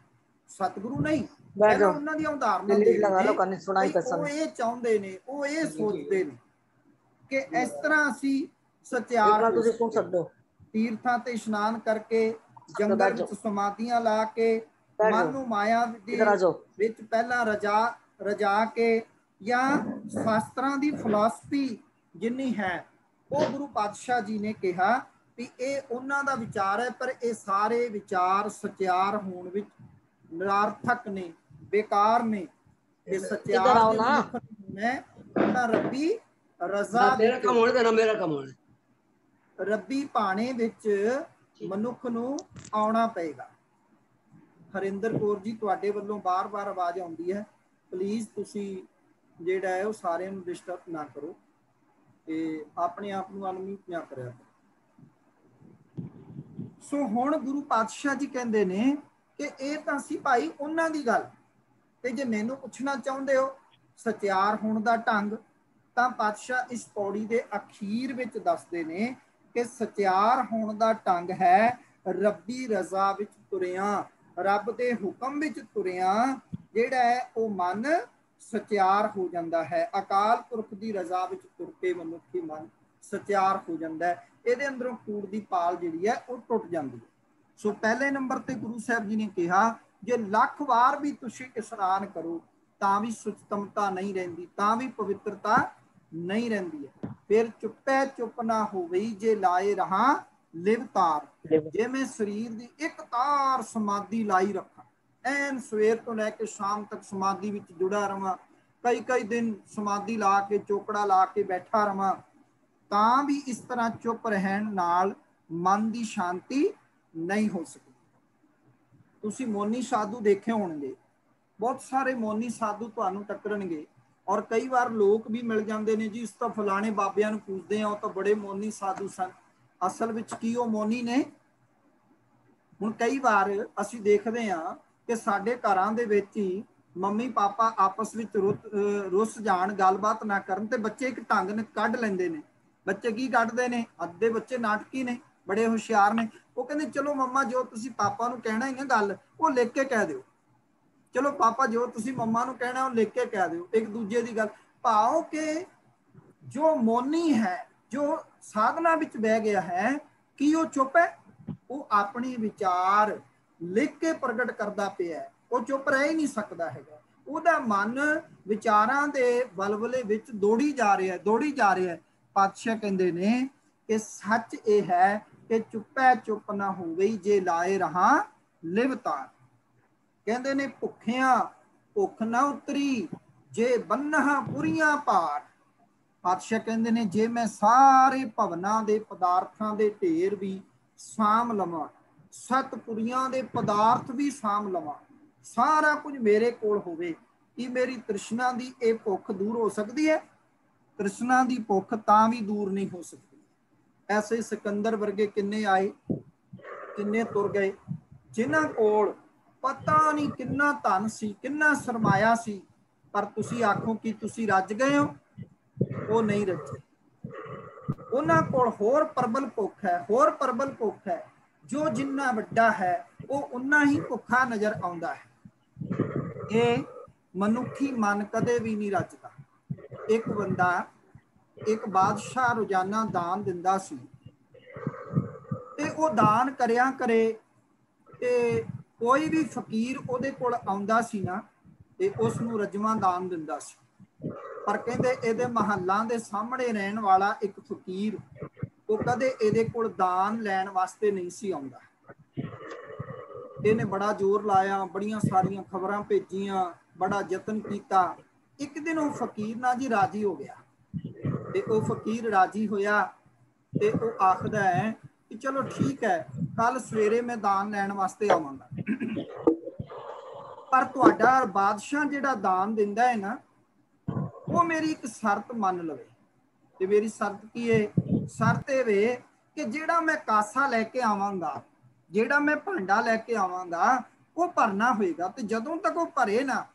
ਸਤਿਗੁਰੂ ਨਹੀਂ, ਪਹਿਲਾਂ ਉਹਨਾਂ ਦੀਆਂ ਉਦਾਹਰਨਾਂ ਦੇ ਨੇ, ਉਹ ਇਹ ਚਾਹੁੰਦੇ ਨੇ, ਉਹ ਇਹ ਸੋਚਦੇ ਨੇ ਕਿ ਇਸ ਤਰ੍ਹਾਂ ਅਸੀਂ ਸਚਿਆਰ ਹੋ ਸਕਦੇ, ਤੀਰਥਾਂ ਤੇ ਇਸ਼ਨਾਨ ਕਰਕੇ, ਜੰਗਲ ਵਿੱਚ ਸਮਾਧੀਆਂ ਲਾ ਕੇ, ਮਨ ਨੂੰ ਮਾਇਆ ਵਿੱਚ ਪਹਿਲਾਂ ਰਜਾ ਕੇ, ਜਾਂ ਸ਼ਾਸਤਰਾਂ ਦੀ ਫਿਲਾਸਫੀ ਜਿੰਨੀ ਹੈ ਉਹ ਗੁਰੂ ਪਾਤਸ਼ਾਹ ਜੀ ਨੇ ਕਿਹਾ ਵੀ ਇਹ ਉਹਨਾਂ ਦਾ ਵਿਚਾਰ ਹੈ, ਪਰ ਇਹ ਸਾਰੇ ਵਿਚਾਰ ਸਚਿਆਰ ਹੋਣ ਵਿੱਚ ਨਿਰਾਰਥਕ ਨੇ, ਬੇਕਾਰ ਨੇ। ਇਹ ਸਚਿਆਰ ਦੇ ਮਨੁੱਖ ਨੇ ਤਾਂ ਰੱਬੀ ਰਜ਼ਾ, ਰੱਬੀ ਭਾਣੇ ਵਿੱਚ ਮਨੁੱਖ ਨੂੰ ਆਉਣਾ ਪਏਗਾ। ਹਰਿੰਦਰ ਕੌਰ ਜੀ, ਤੁਹਾਡੇ ਵੱਲੋਂ ਬਾਰ-ਬਾਰ ਆਵਾਜ਼ ਆਉਂਦੀ ਹੈ, ਪਲੀਜ਼ ਤੁਸੀਂ ਜਿਹੜਾ ਹੈ ਉਹ ਸਾਰਿਆਂ ਨੂੰ ਡਿਸਟਰਬ ਨਾ ਕਰੋ ਤੇ ਆਪਣੇ ਆਪ ਨੂੰ ਅਨਮਿਊਟ ਨਾ ਕਰਿਆ ਕਰੋ। ਸੋ ਹੁਣ ਗੁਰੂ ਪਾਤਸ਼ਾਹ ਜੀ ਕਹਿੰਦੇ ਨੇ ਕਿ ਇਹ ਤਾਂ ਸੀ ਭਾਈ ਉਹਨਾਂ ਦੀ ਗੱਲ, ਤੇ ਜੇ ਮੈਨੂੰ ਪੁੱਛਣਾ ਚਾਹੁੰਦੇ ਹੋ ਸਚਿਆਰ ਹੋਣ ਦਾ ਢੰਗ, ਤਾਂ ਪਾਤਸ਼ਾਹ ਇਸ ਪੌੜੀ ਦੇ ਅਖੀਰ ਵਿੱਚ ਦੱਸਦੇ ਨੇ ਕਿ ਸਚਿਆਰ ਹੋਣ ਦਾ ਢੰਗ ਹੈ ਰੱਬੀ ਰਜ਼ਾ ਵਿੱਚ ਤੁਰਿਆ, ਰੱਬ ਦੇ ਹੁਕਮ ਵਿੱਚ ਤੁਰਿਆ ਜਿਹੜਾ ਹੈ ਉਹ ਮਨ ਸਚਿਆਰ ਹੋ ਜਾਂਦਾ ਹੈ। ਅਕਾਲ ਪੁਰਖ ਦੀ ਰਜ਼ਾ ਵਿੱਚ ਤੁਰ ਕੇ ਮਨੁੱਖੀ ਮਨ ਸਚਿਆਰ ਹੋ ਜਾਂਦਾ ਹੈ, ਇਹਦੇ ਅੰਦਰੋਂ ਕੂੜ ਦੀ ਪਾਲ ਜਿਹੜੀ ਹੈ ਉਹ ਟੁੱਟ ਜਾਂਦੀ ਹੈ। ਸੋ ਪਹਿਲੇ ਨੰਬਰ ਤੇ ਗੁਰੂ ਸਾਹਿਬ ਜੀ ਨੇ ਕਿਹਾ ਜੇ ਲੱਖ ਵਾਰ ਵੀ ਤੁਸੀਂ ਇਸ਼ਨਾਨ ਕਰੋ ਤਾਂ ਵੀ ਸੁਚਤਮਤਾ ਨਹੀਂ ਰਹਿੰਦੀ, ਤਾਂ ਵੀ ਪਵਿੱਤਰਤਾ ਨਹੀਂ ਰਹਿੰਦੀ ਹੈ। फिर चुप्पे चुप ना होवई जे लाए रहा लिव तार। जे मैं शरीर दी एक तार समाधि लाई रखा, ਐਨ ਸਵੇਰ ਤੋਂ ਲੈ ਕੇ ਸ਼ਾਮ ਤੱਕ ਸਮਾਧੀ ਵਿੱਚ ਜੁੜਾ ਰਵਾਂ, ਕਈ ਦਿਨ ਸਮਾਧੀ ਲਾ ਕੇ ਚੋਕੜਾ ਲਾ ਕੇ ਬੈਠਾ ਰਵਾਂ, ਤਾਂ ਵੀ ਇਸ ਤਰ੍ਹਾਂ ਚੁੱਪ ਰਹਿਣ ਨਾਲ ਮਨ ਦੀ ਸ਼ਾਂਤੀ ਨਹੀਂ ਹੋ ਸਕਦੀ। ਤੁਸੀਂ ਮੌਨੀ ਸਾਧੂ ਦੇਖੇ ਹੋਣਗੇ, ਬਹੁਤ ਸਾਰੇ ਮੌਨੀ ਸਾਧੂ ਤੁਹਾਨੂੰ ਟੱਕਰਨਗੇ, ਔਰ ਕਈ ਵਾਰ ਲੋਕ ਵੀ ਮਿਲ ਜਾਂਦੇ ਨੇ ਜੀ, ਇਸ ਤਾਂ ਫਲਾਣੇ ਬਾਬਿਆਂ ਨੂੰ ਪੁੱਛਦੇ ਆ, ਉਹ ਤਾਂ ਬੜੇ ਮੌਨੀ ਸਾਧੂ ਸਨ। ਅਸਲ ਵਿੱਚ ਕੀ ਉਹ ਮੌਨੀ ਨੇ? ਹੁਣ ਕਈ ਵਾਰ ਅਸੀਂ ਦੇਖਦੇ ਹਾਂ ਕਿ ਸਾਡੇ ਘਰਾਂ ਦੇ ਵਿੱਚ ਹੀ ਮੰਮੀ ਪਾਪਾ ਆਪਸ ਵਿੱਚ ਰੁੱਸ ਜਾਣ, ਗੱਲਬਾਤ ਨਾ ਕਰਨ, ਤੇ ਬੱਚੇ ਇੱਕ ਢੰਗ ਨੇ ਕੱਢ ਲੈਂਦੇ ਨੇ। ਬੱਚੇ ਕੀ ਕੱਢਦੇ ਨੇ? ਅੱਧੇ ਬੱਚੇ ਨਾਟਕੀ ਨੇ, ਬੜੇ ਹੁਸ਼ਿਆਰ ਨੇ। ਉਹ ਕਹਿੰਦੇ ਚਲੋ ਮੰਮਾ ਜੋ ਤੁਸੀਂ ਪਾਪਾ ਨੂੰ ਕਹਿਣਾ ਹੀ ਨਾ ਗੱਲ, ਉਹ ਲਿਖ ਕੇ ਕਹਿ ਦਿਓ। ਚਲੋ ਪਾਪਾ ਜੋ ਤੁਸੀਂ ਮੰਮਾ ਨੂੰ ਕਹਿਣਾ ਉਹ ਲਿਖ ਕੇ ਕਹਿ ਦਿਓ, ਇੱਕ ਦੂਜੇ ਦੀ ਗੱਲ। ਭਾਵ ਕਿ ਜੋ ਮੌਨੀ ਹੈ, ਜੋ ਸਾਧਨਾ ਵਿੱਚ ਬਹਿ ਗਿਆ ਹੈ, ਕੀ ਉਹ ਚੁੱਪ ਹੈ? ਉਹ ਆਪਣੇ ਵਿਚਾਰ ਲਿਖ ਕੇ ਪ੍ਰਗਟ ਕਰਦਾ ਪਿਆ, ਉਹ ਚੁੱਪ ਰਹਿ ਹੀ ਨਹੀਂ ਸਕਦਾ ਹੈਗਾ। ਉਹਦਾ ਮਨ ਵਿਚਾਰਾਂ ਦੇ ਬਲਬਲੇ ਵਿੱਚ ਦੌੜੀ ਜਾ ਰਿਹਾ ਹੈ। ਪਾਤਸ਼ਾਹ ਕਹਿੰਦੇ ਨੇ ਕਿ ਸੱਚ ਇਹ ਹੈ ਕਿ ਚੁੱਪੈ ਚੁੱਪ ਨਾ ਹੋਵਈ ਜੇ ਲਾਏ ਰਹਾ ਲਿਵ ਤਾਰ। ਕਹਿੰਦੇ ਨੇ ਭੁੱਖਿਆਂ ਭੁੱਖ ਨਾ ਉਤਰੀ ਜੇ ਬੰਨ੍ਹਾਂ ਪੁਰੀਆਂ ਭਾਰ। ਪਾਤਸ਼ਾਹ ਕਹਿੰਦੇ ਨੇ ਜੇ ਮੈਂ ਸਾਰੇ ਭਵਨਾਂ ਦੇ ਪਦਾਰਥਾਂ ਦੇ ਢੇਰ ਵੀ ਸਾਂਭ ਲਵਾਂ, ਸਤਪੁਰੀਆਂ ਦੇ ਪਦਾਰਥ ਵੀ ਸਾਂਭ ਲਵਾਂ, ਸਾਰਾ ਕੁਝ ਮੇਰੇ ਕੋਲ ਹੋਵੇ, ਕੀ ਮੇਰੀ ਤ੍ਰਿਸ਼ਨਾ ਦੀ ਇਹ ਭੁੱਖ ਦੂਰ ਹੋ ਸਕਦੀ ਹੈ? ਤ੍ਰਿਸ਼ਨਾ ਦੀ ਭੁੱਖ ਤਾਂ ਵੀ ਦੂਰ ਨਹੀਂ ਹੋ ਸਕਦੀ। ਐਸੇ ਸਿਕੰਦਰ ਵਰਗੇ ਕਿੰਨੇ ਆਏ, ਕਿੰਨੇ ਤੁਰ ਗਏ, ਜਿਨ੍ਹਾਂ ਕੋਲ ਪਤਾ ਨਹੀਂ ਕਿੰਨਾ ਧਨ ਸੀ, ਕਿੰਨਾ ਸਰਮਾਇਆ ਸੀ, ਪਰ ਤੁਸੀਂ ਆਖੋ ਕਿ ਤੁਸੀਂ ਰੱਜ ਗਏ ਹੋ? ਉਹ ਨਹੀਂ ਰੱਜੇ। ਉਹਨਾਂ ਕੋਲ ਹੋਰ ਪ੍ਰਬਲ ਭੁੱਖ ਹੈ, ਹੋਰ ਪ੍ਰਬਲ ਭੁੱਖ ਹੈ। ਜੋ ਜਿੰਨਾ ਵੱਡਾ ਹੈ ਉਹ ਉਨਾ ਹੀ ਭੁੱਖਾ ਨਜ਼ਰ ਆਉਂਦਾ ਹੈ। ਇਹ ਮਨੁੱਖੀ ਮਨ ਕਦੇ ਵੀ ਨਹੀਂ ਰੱਜਦਾ। ਇੱਕ ਬੰਦਾ, ਇੱਕ ਬਾਦਸ਼ਾਹ ਰੋਜ਼ਾਨਾ ਦਾਨ ਦਿੰਦਾ ਸੀ, ਤੇ ਉਹ ਦਾਨ ਕਰਿਆ ਕਰੇ, ਤੇ ਕੋਈ ਵੀ ਫਕੀਰ ਉਹਦੇ ਕੋਲ ਆਉਂਦਾ ਸੀ ਨਾ, ਤੇ ਉਸ ਨੂੰ ਰਜਵਾਂ ਦਾਨ ਦਿੰਦਾ ਸੀ। ਪਰ ਕਹਿੰਦੇ ਇਹਦੇ ਮਹੱਲਾਂ ਦੇ ਸਾਹਮਣੇ ਰਹਿਣ ਵਾਲਾ ਇੱਕ ਫਕੀਰ, ਉਹ ਕਦੇ ਇਹਦੇ ਕੋਲ ਦਾਨ ਲੈਣ ਵਾਸਤੇ ਨਹੀਂ ਸੀ ਆਉਂਦਾ। ਇਹਨੇ ਬੜਾ ਜ਼ੋਰ ਲਾਇਆ, ਬੜੀਆਂ ਸਾਰੀਆਂ ਖਬਰਾਂ ਭੇਜੀਆਂ, ਬੜਾ ਯਤਨ ਕੀਤਾ। ਇੱਕ ਦਿਨ ਉਹ ਫਕੀਰ ਨਾਲ ਜੀ ਰਾਜੀ ਹੋ ਗਿਆ, ਤੇ ਉਹ ਫਕੀਰ ਰਾਜੀ ਹੋਇਆ, ਤੇ ਉਹ ਆਖਦਾ ਹੈ ਕਿ ਚਲੋ ਠੀਕ ਹੈ, ਕੱਲ ਸਵੇਰੇ ਮੈਂ ਦਾਨ ਲੈਣ ਵਾਸਤੇ ਆਵਾਂਗਾ, ਪਰ ਤੁਹਾਡਾ ਬਾਦਸ਼ਾਹ ਜਿਹੜਾ ਦਾਨ ਦਿੰਦਾ ਹੈ ਨਾ, ਉਹ ਮੇਰੀ ਇੱਕ ਸ਼ਰਤ ਮੰਨ ਲਵੇ। ਤੇ ਮੇਰੀ ਸ਼ਰਤ ਕੀ ਹੈ? ਸ਼ਰਤ ਇਹ ਵੇ ਕਿ ਜਿਹੜਾ ਮੈਂ ਕਾਸਾ ਲੈ ਕੇ ਆਵਾਂਗਾ, ਜਿਹੜਾ ਮੈਂ ਭਾਂਡਾ ਲੈ ਕੇ ਆਵਾਂਗਾ, ਉਹ ਭਰਨਾ ਹੋਏਗਾ, ਤੇ ਜਦੋਂ ਤੱਕ ਉਹ ਭਰੇ ਨਾ,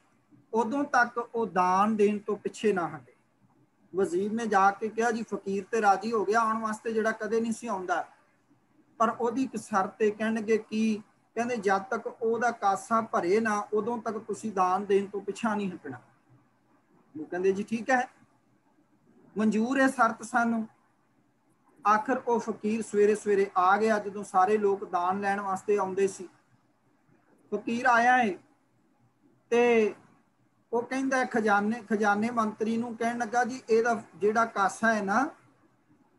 ਉਦੋਂ ਤੱਕ ਉਹ ਦਾਨ ਦੇਣ ਤੋਂ ਪਿੱਛੇ ਨਾ ਹਟੇ। ਵਜ਼ੀਰ ਨੇ ਜਾ ਕੇ ਕਿਹਾ ਜੀ ਫਕੀਰ ਤੇ ਰਾਜੀ ਹੋ ਗਿਆ ਆਉਣ ਵਾਸਤੇ, ਜਿਹੜਾ ਕਦੇ ਨਹੀਂ ਸੀ ਆਉਂਦਾ, ਪਰ ਉਹਦੀ ਇੱਕ ਸ਼ਰਤ ਹੈ। ਕਹਿਣਗੇ ਕੀ? ਕਹਿੰਦੇ ਜਦ ਤੱਕ ਉਹਦਾ ਕਾਸਾ ਭਰੇ ਨਾ, ਉਦੋਂ ਤੱਕ ਤੁਸੀਂ ਦਾਨ ਦੇਣ ਤੋਂ ਪਿੱਛਾ ਨਹੀਂ ਹਟਣਾ। ਉਹ ਕਹਿੰਦੇ ਜੀ ਠੀਕ ਹੈ, ਮਨਜ਼ੂਰ ਹੈ ਸ਼ਰਤ ਸਾਨੂੰ। ਆਖਰ ਉਹ ਫਕੀਰ ਸਵੇਰੇ ਸਵੇਰੇ ਆ ਗਿਆ, ਜਦੋਂ ਸਾਰੇ ਲੋਕ ਦਾਨ ਲੈਣ ਵਾਸਤੇ ਆਉਂਦੇ ਸੀ। ਫਕੀਰ ਆਇਆ ਹੈ, ਤੇ ਉਹ ਕਹਿੰਦਾ ਖਜ਼ਾਨੇ ਮੰਤਰੀ ਨੂੰ, ਕਹਿਣ ਲੱਗਾ ਜੀ ਇਹਦਾ ਜਿਹੜਾ ਕਾਸਾ ਹੈ ਨਾ,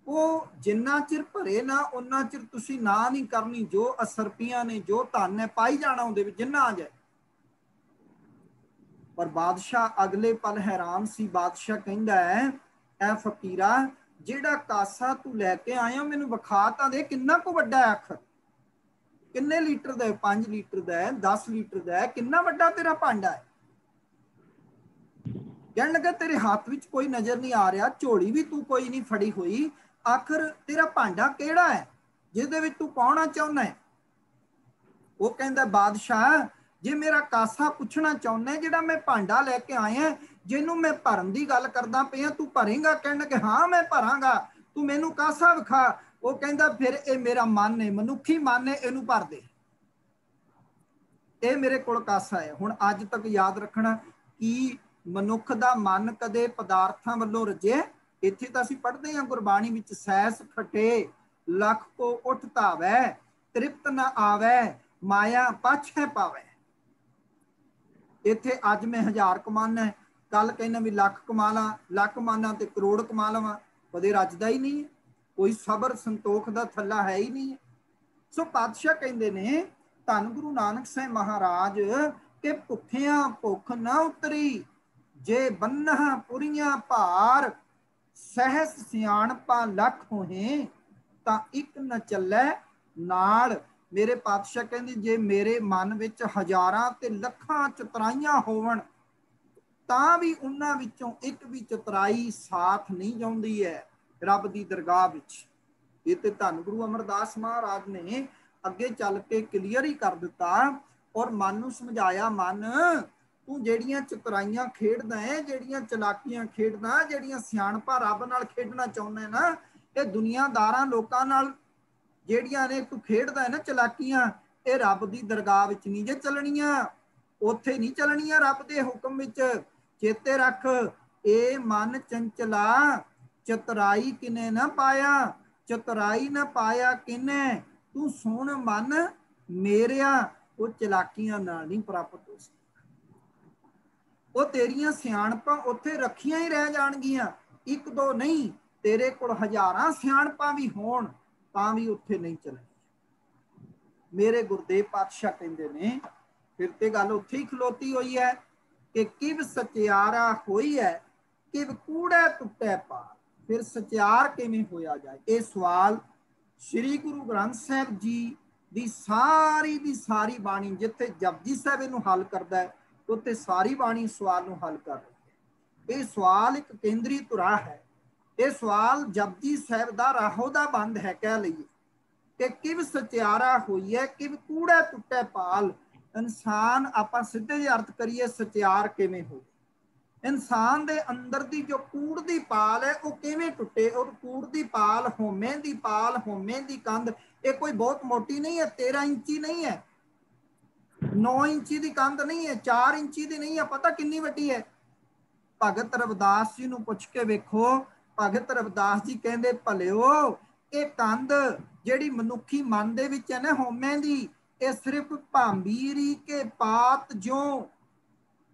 ਉਹ ਜਿੰਨਾ ਚਿਰ ਭਰੇ ਨਾ ਉਹਨਾਂ ਚਿਰ ਤੁਸੀਂ ਨਾ ਨਹੀਂ ਕਰਨੀ, ਜੋ ਅਸਰਪੀਆਂ ਨੇ, ਜੋ ਧਨ ਹੈ, ਪਾਈ ਜਾਣਾ ਉਹਦੇ ਵਿੱਚ ਜਿੰਨਾ ਆ ਜਾਏ। ਪਰ ਬਾਦਸ਼ਾਹ ਅਗਲੇ ਪਲ ਹੈਰਾਨ ਸੀ। ਬਾਦਸ਼ਾਹ ਕਹਿੰਦਾ ਹੈ ਐ ਫਕੀਰਾ, ਜਿਹੜਾ ਕਾਸਾ ਤੂੰ ਲੈ ਕੇ ਆਇਆ ਮੈਨੂੰ ਵਿਖਾ ਤਾਂ ਦੇ, ਕਿੰਨਾ ਕੁ ਵੱਡਾ ਹੈ? ਆਖਰ ਕਿੰਨੇ ਲੀਟਰ ਦਾ ਹੈ? 5 ਲੀਟਰ ਦਾ ਹੈ, 10 ਲੀਟਰ ਦਾ ਹੈ? ਕਿੰਨਾ ਵੱਡਾ ਤੇਰਾ ਭਾਂਡਾ ਹੈ? ਕਹਿਣ ਲੱਗਾ ਤੇਰੇ ਹੱਥ ਵਿੱਚ ਕੋਈ ਨਜ਼ਰ ਨਹੀਂ ਆ ਰਿਹਾ, ਝੋਲੀ ਵੀ ਤੂੰ ਕੋਈ ਨਹੀਂ ਫੜੀ ਹੋਈ, ਆਖਰ ਤੇਰਾ ਭਾਂਡਾ ਕਿਹੜਾ ਹੈ ਜਿਹਦੇ ਵਿੱਚ ਤੂੰ ਪਾਉਣਾ ਚਾਹੁੰਦਾ ਹੈ? ਉਹ ਕਹਿੰਦਾ ਬਾਦਸ਼ਾਹ, ਜੇ ਮੇਰਾ ਕਾਸਾ ਪੁੱਛਣਾ ਚਾਹੁੰਦਾ, ਜਿਹੜਾ ਮੈਂ ਭਾਂਡਾ ਲੈ ਕੇ ਆਇਆ, ਜਿਹਨੂੰ ਮੈਂ ਭਰਨ ਦੀ ਗੱਲ ਕਰਦਾ ਪਿਆ, ਤੂੰ ਭਰੇਗਾ? ਕਹਿਣ ਲੱਗੇ ਹਾਂ ਮੈਂ ਭਰਾਂਗਾ, ਤੂੰ ਮੈਨੂੰ ਕਾਸਾ ਵਿਖਾ। ਉਹ ਕਹਿੰਦਾ ਫਿਰ ਇਹ ਮੇਰਾ ਮਨ ਹੈ, ਮਨੁੱਖੀ ਮਨ ਹੈ, ਇਹਨੂੰ ਭਰ ਦੇ, ਇਹ ਮੇਰੇ ਕੋਲ ਕਾਸਾ ਹੈ। ਹੁਣ ਅੱਜ ਤੱਕ ਯਾਦ ਰੱਖਣਾ ਕਿ ਮਨੁੱਖ ਦਾ ਮਨ ਕਦੇ ਪਦਾਰਥਾਂ ਵੱਲੋਂ ਰੱਜੇ? ਇੱਥੇ ਤਾਂ ਅਸੀਂ ਪੜ੍ਹਦੇ ਹਾਂ ਗੁਰਬਾਣੀ ਵਿੱਚ, ਸੈਸ ਖਟੇ ਲੱਖ ਕੋ ਉੱਠ ਧਾਵੈ, ਤ੍ਰਿਪਤ ਨਾ ਆਵੈ, ਮਾਇਆ ਪਾਛੈ ਪਾਵੈ। ਇੱਥੇ ਅੱਜ ਮੈਂ 1000 ਕਮਾਨਾ, ਕੱਲ ਕਹਿੰਦਾ ਵੀ ਲੱਖ ਕਮਾ ਲਾਂ, ਲੱਖ ਕਮਾਨਾ ਤੇ ਕਰੋੜ ਕਮਾ ਲਵਾਂ। कदे रचदा ही नहीं है, कोई सबर संतोख का थल्ला है ही नहीं है। सो पातशाह कहते ने धन गुरु नानक साहिब महाराज के भुखिया भुख न उतरी, जे बन्ना पुरिया भार, सहस सियाणपा लख होहे, तां इक न चलै नाल। मेरे पातशाह कहते जे मेरे मन विच हजारां ते लखां चतराइयां होवन तां भी उन्हां विचों एक भी चतराई साथ नहीं जाउंदी है रब दी दरगाह विच। ये ते धन गुरु अमरदास महाराज ने अगे चल के क्लीयर ही कर दिता और मन नूं समझाया, मन तू जेड़ियां चतराइयां खेडदा है, जेड़ियां चलाकियां खेडदा, जेड़ियां सियाणपा रब नाल खेडना चाहुंदा है ना, ये दुनियादारां लोकां नाल जेड़ियां ने तू खेडदा है ना चलाकियां, ये रब दी दरगाह विच नहीं जे चलणियां, उत्थे नहीं चलणियां रब दे हुक्म विच। चेते रख, ए मन चंचला चतराई किने ना पाया, चतराई ना पाया किने, तू सुन मन मेरिया, वो चलाकियां नाल नहीं प्राप्त हो सकता। वो तेरियां सियाणपां उत्थे रखियां ही रह जाणगियां, एक दो नहीं, तेरे कोल हजारां सियाणपां भी होण तां भी उत्थे नहीं चलणियां। मेरे गुरदेव पातशाह कहंदे ने फिर ते गल उत्थे ही खलोती हुई है कि किव सचियारा होई है, किव कूड़े टुटे पार, फिर सचियार किवें होया जाए। ये सवाल श्री गुरु ग्रंथ साहिब जी दी सारी बाणी, जिथे जपजी साहिब इहनूं हल करदा है उत्थे सारी बाणी सवाल नूं हल कर रही है। ये सवाल एक केंद्री धुरा है, ये सवाल जपजी साहिब दा राहो दा बंद है कह लईए कि किव सचियारा होई है, किव कूड़े टुटे पाल। इंसान आपां सीधे जे अर्थ करिए सचियार किवें हो, इंसान दे अंदर दी जो कूड़ दी पाल है वो किवें टुटे। और कूड़ दी पाल, होमे दी पाल, होमे दी कंध, ये कोई बहुत मोटी नहीं है, 13 इंची नहीं है, 9 इंची दी कंध नहीं है, 4 इंची दी नहीं है, पता कितनी वड्डी है। भगत रविदास जी नूं पुछ के वेखो, भगत रविदास जी कहंदे भलिओ ये कंध जिहड़ी मनुखी मन दे विच है ना होमे दी, ये सिर्फ भांबीरी के पात जो।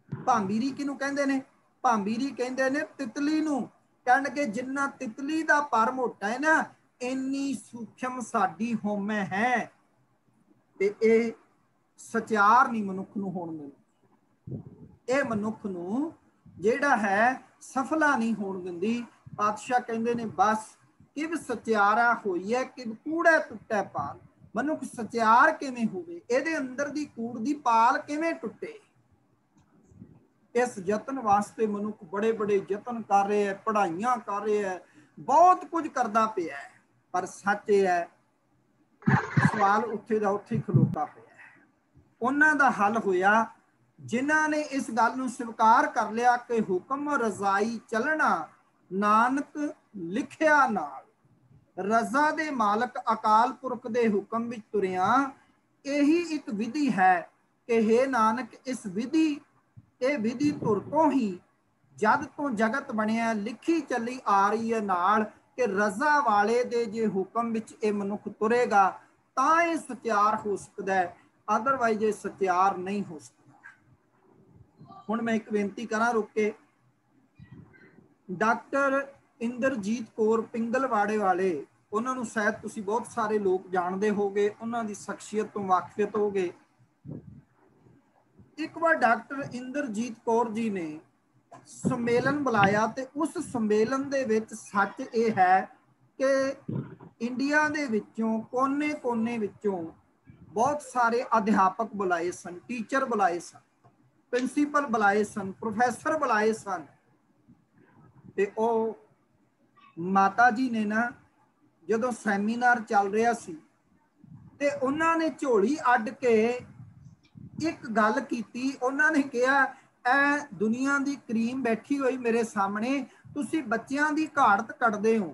भांबीरी किनू कहंदे ने? भांबीरी कहंदे ने तितली नू। कहणगे जिन्ना तितली दा पर मोटा है ना, इन्नी सूक्ष्म साडी होमे है। ते ये सचियार नहीं मनुख नू होण दिंदी, ये मनुख नू जेड़ा है सफला नहीं होण दिंदी। पातशाह कहंदे ने बस किव सचियारा होई है, किव कूड़े टुटे पाल। मनुख सचियार किवें होवे, इहदे अंदर दी कूड़ दी पाल किवें टुटे। इस यतन वास्ते मनुख बड़े बड़े यतन कर रहे हैं, पढ़ाइयां कर रहे हैं, बहुत कुछ करता पिया है, पर सच है सवाल उत्थे दा उत्थे खलोता होया है। उन्हां दा हल होया जिन्हां ने इस गल नूं स्वीकार कर लिया कि हुक्म रजाई चलना नानक लिखिया नाल। रजा दे मालक अकाल पुरख दे हुक्म विच तुरिया, यही एक विधि है कि हे नानक इस विधि ये विधि तुर तो ही जद तो जगत बनिया लिखी चली आ रही है नाल कि रजा वाले दे जे हुक्म विच ये मनुख तुरेगा तां ये सचियार हो सकता है, अदरवाइज ये सचियार नहीं हो सकता। हुण मैं एक बेनती करा रुक के, डॉक्टर इंद्रजीत कौर पिंगलवाड़े वाले, उन्होंने शायद तुसी बहुत सारे लोग जानते होगे, उन्हों की शख्सियत तो वाकिफियत होगे। एक बार डॉक्टर इंद्रजीत कौर जी ने सम्मेलन बुलाया ते उस सम्मेलन दे विच सच ये है कि इंडिया दे विचों कोने कोने विचों बहुत सारे अध्यापक बुलाए सन, टीचर बुलाए सन, प्रिंसीपल बुलाए सन, प्रोफैसर बुलाए सन। ते ओ माता जी ने ना जदों सैमीनार चल रहा सी ते उन्होंने झोली अड्ड के एक गल कीती। उन्होंने कहा ऐ दुनिया की करीम बैठी हुई मेरे सामने, तुसी बच्चों की घाड़त कढ़दे हो,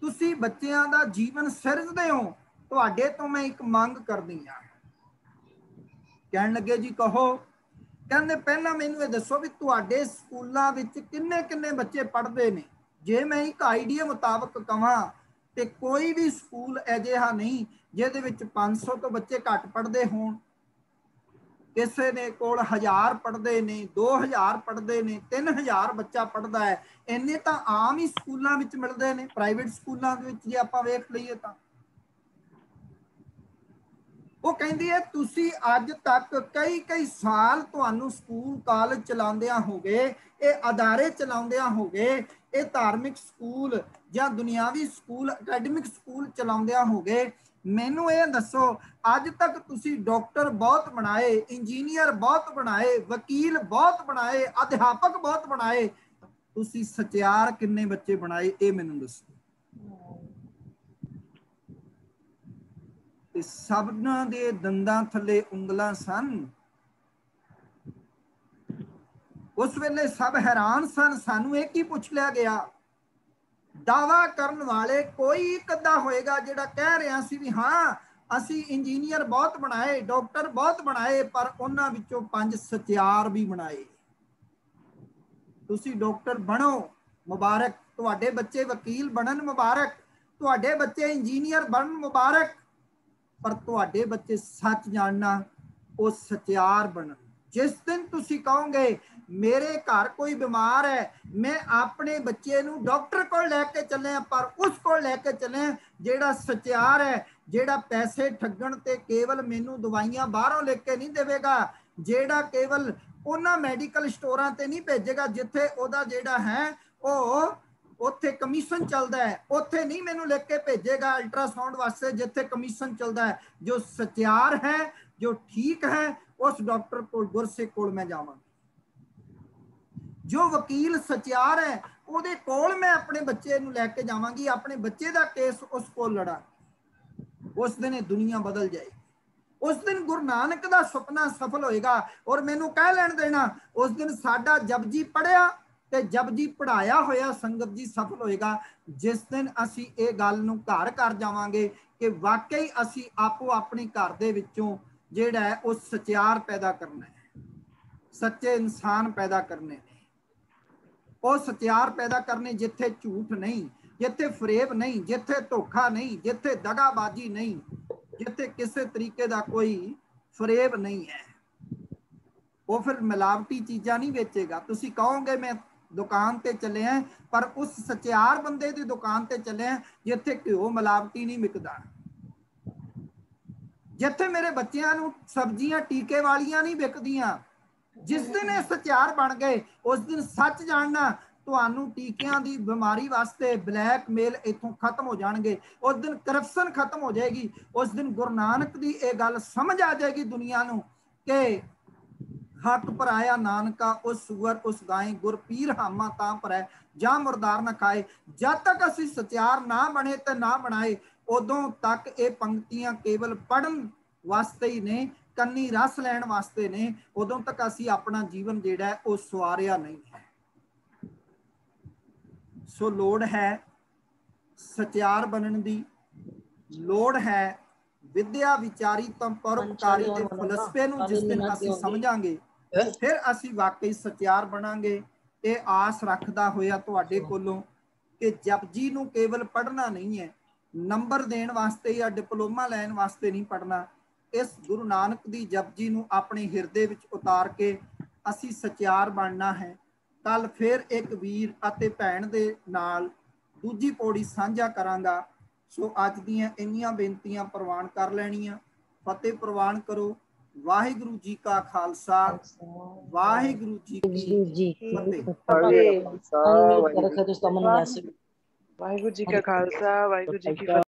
तुसी बच्चों का जीवन सिरजदे हो, तुहाडे तो मैं एक मंग करनी आ। कहन लगे जी कहो। कहंदे पहला मैनूं ये दसो भी तुहाडे स्कूलों विच किन्ने किन्ने बच्चे पढ़ते हैं। जे मैं एक आइडिया मुताबक कहां ते कोई भी स्कूल अजिहा नहीं जिहदे विच 500 तो बच्चे घट पढ़ते होण। ਕਿਸੇ ਨੇ ਕੋਲ 1000 ਪੜ੍ਹਦੇ ਨੇ, 2000 ਪੜ੍ਹਦੇ ਨੇ, 3000 ਬੱਚਾ ਪੜ੍ਹਦਾ ਹੈ। ਇੰਨੇ ਤਾਂ ਆਮ ਹੀ ਸਕੂਲਾਂ ਵਿੱਚ ਮਿਲਦੇ ਨੇ, ਪ੍ਰਾਈਵੇਟ ਸਕੂਲਾਂ ਦੇ ਵਿੱਚ ਜੇ ਆਪਾਂ ਵੇਖ ਲਈਏ ਤਾਂ। ਉਹ ਕਹਿੰਦੀ ਹੈ ਤੁਸੀਂ ਅੱਜ ਤੱਕ ਕਈ ਸਾਲ ਤੁਹਾਨੂੰ ਸਕੂਲ ਕਾਲਜ ਚਲਾਉਂਦਿਆਂ ਹੋ ਗਏ, ਇਹ ਅਦਾਰੇ ਚਲਾਉਂਦਿਆਂ ਹੋ ਗਏ, ਇਹ ਧਾਰਮਿਕ ਸਕੂਲ ਜਾਂ ਦੁਨਿਆਵੀ ਸਕੂਲ, ਅਕੈਡਮਿਕ ਸਕੂਲ ਚਲਾਉਂਦਿਆਂ ਹੋ ਗਏ। ਮੈਨੂੰ ਇਹ ਦੱਸੋ, ਅੱਜ ਤੱਕ ਤੁਸੀਂ ਡਾਕਟਰ ਬਹੁਤ ਬਣਾਏ, ਇੰਜੀਨੀਅਰ ਬਹੁਤ ਬਣਾਏ, ਵਕੀਲ ਬਹੁਤ ਬਣਾਏ, ਅਧਿਆਪਕ ਬਹੁਤ ਬਣਾਏ, ਤੁਸੀਂ ਸਚਿਆਰ ਕਿੰਨੇ ਬੱਚੇ ਬਣਾਏ, ਇਹ ਮੈਨੂੰ ਦੱਸੋ। ਤੇ ਸਭਨਾਂ ਦੇ ਦੰਦਾਂ ਥੱਲੇ ਉਂਗਲਾਂ ਸਨ। ਉਸ ਵੇਲੇ ਸਭ ਹੈਰਾਨ ਸਨ, ਸਾਨੂੰ ਇਹ ਕੀ ਪੁੱਛ ਲਿਆ ਗਿਆ। ਦਾਵਾ ਕਰਨ ਵਾਲੇ ਕੋਈ ਇੱਕ ਅੱਧਾ ਹੋਏਗਾ ਜਿਹੜਾ ਕਹਿ ਰਿਹਾ ਸੀ ਵੀ ਹਾਂ ਅਸੀਂ ਇੰਜੀਨੀਅਰ ਬਹੁਤ ਬਣਾਏ, ਡਾਕਟਰ ਬਹੁਤ ਬਣਾਏ, ਪਰ ਉਹਨਾਂ ਵਿੱਚੋਂ 5 ਸਚਿਆਰ ਵੀ ਬਣਾਏ। ਤੁਸੀਂ ਡਾਕਟਰ ਬਣੋ, ਮੁਬਾਰਕ, ਤੁਹਾਡੇ ਬੱਚੇ ਵਕੀਲ ਬਣਨ, ਮੁਬਾਰਕ, ਤੁਹਾਡੇ ਬੱਚੇ ਇੰਜੀਨੀਅਰ ਬਣਨ, ਮੁਬਾਰਕ, ਪਰ ਤੁਹਾਡੇ ਬੱਚੇ ਸੱਚ ਜਾਣਨਾ, ਉਹ ਸਚਿਆਰ ਬਣਨ। ਜਿਸ ਦਿਨ ਤੁਸੀਂ ਕਹੋਗੇ ਮੇਰੇ ਘਰ ਕੋਈ ਬਿਮਾਰ ਹੈ, ਮੈਂ ਆਪਣੇ ਬੱਚੇ ਨੂੰ ਡਾਕਟਰ ਕੋਲ ਲੈ ਕੇ ਚੱਲਿਆ, ਪਰ ਉਸ ਕੋਲ ਲੈ ਕੇ ਚੱਲਿਆ ਜਿਹੜਾ ਸਚਿਆਰ ਹੈ, ਜਿਹੜਾ ਪੈਸੇ ਠੱਗਣ ਤੇ ਕੇਵਲ ਮੈਨੂੰ ਦਵਾਈਆਂ ਬਾਹਰੋਂ ਲੈ ਕੇ ਨਹੀਂ ਦੇਵੇਗਾ, ਜਿਹੜਾ ਕੇਵਲ ਉਹਨਾਂ ਮੈਡੀਕਲ ਸਟੋਰਾਂ ਤੇ ਨਹੀਂ ਭੇਜੇਗਾ ਜਿੱਥੇ ਉਹਦਾ ਜਿਹੜਾ ਹੈ ਉਹ ਉੱਥੇ ਕਮਿਸ਼ਨ ਚੱਲਦਾ ਹੈ, ਉੱਥੇ ਨਹੀਂ ਮੈਨੂੰ ਲਿਖ ਕੇ ਭੇਜੇਗਾ ਅਲਟਰਾਸਾਊਂਡ ਵਾਸਤੇ ਜਿੱਥੇ ਕਮਿਸ਼ਨ ਚੱਲਦਾ ਹੈ। ਜੋ ਸਚਿਆਰ ਹੈ, ਜੋ ਠੀਕ ਹੈ, ਉਸ ਡਾਕਟਰ ਕੋਲ, ਗੁਰਸਿੱਖ ਕੋਲ ਮੈਂ ਜਾਵਾਂਗਾ। ਜੋ ਵਕੀਲ ਸਚਿਆਰ ਹੈ, ਉਹਦੇ ਕੋਲ ਮੈਂ ਆਪਣੇ ਬੱਚੇ ਨੂੰ ਲੈ ਕੇ ਜਾਵਾਂਗੀ, ਆਪਣੇ ਬੱਚੇ ਦਾ ਕੇਸ ਉਸ ਕੋਲ ਲੜਾਂ। ਉਸ ਦਿਨ ਇਹ ਦੁਨੀਆ ਬਦਲ ਜਾਏਗੀ। ਉਸ ਦਿਨ ਗੁਰੂ ਨਾਨਕ ਦਾ ਸੁਪਨਾ ਸਫਲ ਹੋਏਗਾ। ਔਰ ਮੈਨੂੰ ਕਹਿ ਲੈਣ ਦੇਣਾ, ਉਸ ਦਿਨ ਸਾਡਾ ਜਪਜੀ ਪੜਿਆ ਤੇ ਜਪਜੀ ਪੜਾਇਆ ਹੋਇਆ ਸੰਗਤ ਜੀ ਸਫਲ ਹੋਏਗਾ। ਜਿਸ ਦਿਨ ਅਸੀਂ ਇਹ ਗੱਲ ਨੂੰ ਘਰ ਕਰ ਜਾਵਾਂਗੇ ਕਿ ਵਾਕਈ ਅਸੀਂ ਆਪੋ ਆਪਣੇ ਘਰ ਦੇ ਵਿੱਚੋਂ ਜਿਹੜਾ ਹੈ ਉਹ ਸਚਿਆਰ ਪੈਦਾ ਕਰਨਾ ਹੈ, ਸੱਚੇ ਇਨਸਾਨ ਪੈਦਾ ਕਰਨੇ ਨੇ, ਉਹ ਸਚਿਆਰ ਪੈਦਾ ਕਰਨੇ ਜਿੱਥੇ ਝੂਠ ਨਹੀਂ, ਜਿੱਥੇ ਫਰੇਬ ਨਹੀਂ, ਜਿੱਥੇ ਧੋਖਾ ਨਹੀਂ, ਜਿੱਥੇ ਦਗਾਬਾਜੀ ਨਹੀਂ, ਜਿੱਥੇ ਕਿਸੇ ਤਰੀਕੇ ਦਾ ਕੋਈ ਫਰੇਬ ਨਹੀਂ ਹੈ। ਉਹ ਫਿਰ ਮਿਲਾਵਟੀ ਚੀਜ਼ਾਂ ਨਹੀਂ ਵੇਚੇਗਾ। ਤੁਸੀਂ ਕਹੋਗੇ ਮੈਂ ਦੁਕਾਨ ਤੇ ਚੱਲੇ ਆ, ਪਰ ਉਸ ਸਚਿਆਰ ਬੰਦੇ ਦੀ ਦੁਕਾਨ ਤੇ ਚੱਲੇ ਆ ਜਿੱਥੇ ਘਿਓ ਮਿਲਾਵਟੀ ਨਹੀਂ ਵਿਕਦਾ, ਜਿੱਥੇ ਮੇਰੇ ਬੱਚਿਆਂ ਨੂੰ ਸਬਜ਼ੀਆਂ ਟੀਕੇ ਵਾਲੀਆਂ ਨਹੀਂ ਵਿਕਦੀਆਂ। ਜਿਸ ਦਿਨ ਇਹ ਸਚਿਆਰ ਬਣ ਗਏ, ਉਸ ਦਿਨ ਸੱਚ ਜਾਣਨਾ, ਤੁਹਾਨੂੰ ਟੀਕਿਆਂ ਦੀ ਬਿਮਾਰੀ ਵਾਸਤੇ ਬਲੈਕਮੇਲ ਇੱਥੋਂ ਖਤਮ ਹੋ ਜਾਣਗੇ। ਉਸ ਦਿਨ ਕਰਪਸ਼ਨ ਖਤਮ ਹੋ ਜਾਏਗੀ। ਉਸ ਦਿਨ ਗੁਰੂ ਨਾਨਕ ਦੀ ਇਹ ਗੱਲ ਸਮਝ ਆ ਜਾਏਗੀ ਦੁਨੀਆ ਨੂੰ ਕਿ ਹੱਕ ਪਰਾਇਆ ਨਾਨਕਾ ਉਸ ਸੂਰ ਉਸ ਗਾਏ, ਗੁਰ ਪੀਰ ਹਾਮਾ ਤਾਂ ਪਰੈ ਜਾਂ ਮੁਰਦਾਰ ਨਾ ਖਾਏ। ਜਦ ਤੱਕ ਅਸੀਂ ਸਚਿਆਰ ਨਾ ਬਣੇ ਤੇ ਨਾ ਬਣਾਏ, ਉਦੋਂ ਤੱਕ ਇਹ ਪੰਕਤੀਆਂ ਕੇਵਲ ਪੜ੍ਹਨ ਵਾਸਤੇ ਹੀ ਨੇ, ਕੰਨੀ ਰਸ ਲੈਣ ਵਾਸਤੇ ਨੇ। ਉਦੋਂ ਤੱਕ ਅਸੀਂ ਆਪਣਾ ਜੀਵਨ ਜਿਹੜਾ ਉਹ ਸਵਾਰਿਆ ਨਹੀਂ ਹੈ। ਸੋ ਲੋੜ ਹੈ ਸਚਿਆਰ ਬਣਨ ਦੀ, ਲੋੜ ਹੈ ਵਿਦਿਆ ਵਿਚਾਰੀ ਤਾਂ ਪਰਉਪਕਾਰੀ ਦੇ ਫਲਸਫੇ ਨੂੰ ਜਿਸ ਦਿਨ ਅਸੀਂ ਸਮਝਾਂਗੇ, ਫਿਰ ਅਸੀਂ ਵਾਕਈ ਸਚਿਆਰ ਬਣਾਂਗੇ। ਇਹ ਆਸ ਰੱਖਦਾ ਹੋਇਆ ਤੁਹਾਡੇ ਕੋਲੋਂ ਕਿ ਜਪਜੀ ਨੂੰ ਕੇਵਲ ਪੜ੍ਹਨਾ ਨਹੀਂ ਹੈ, ਨੰਬਰ ਦੇਣ ਵਾਸਤੇ ਜਾਂ ਡਿਪਲੋਮਾ ਲੈਣ ਵਾਸਤੇ ਨਹੀਂ ਪੜ੍ਹਨਾ। ਇਸ ਗੁਰੂ ਨਾਨਕ ਦੀ ਜਪਜੀ ਨੂੰ ਆਪਣੇ ਹਿਰਦੇ ਵਿੱਚ ਉਤਾਰ ਕੇ ਅਸੀਂ ਸਚਿਆਰ ਬਣਨਾ ਹੈ। ਕੱਲ ਫਿਰ ਇੱਕ ਵੀਰ ਅਤੇ ਭੈਣ ਦੇ ਨਾਲ ਦੂਜੀ ਪੌੜੀ ਸਾਂਝਾ ਕਰਾਂਗਾ। ਸੋ ਅੱਜ ਦੀਆਂ ਇੰਨੀਆਂ ਬੇਨਤੀਆਂ ਪ੍ਰਵਾਨ ਕਰ ਲੈਣੀਆਂ। ਫਤਿਹ ਪ੍ਰਵਾਨ ਕਰੋ। ਵਾਹਿਗੁਰੂ ਜੀ ਕਾ ਖਾਲਸਾ, ਵਾਹਿਗੁਰੂ ਜੀ ਕੀ ਫਤਿਹ। ਵਾਹਿਗੁਰੂ ਜੀ ਕਾ ਖਾਲਸਾ, ਵਾਹਿਗੁਰੂ ਜੀ ਕੀ ਫਤਿਹ।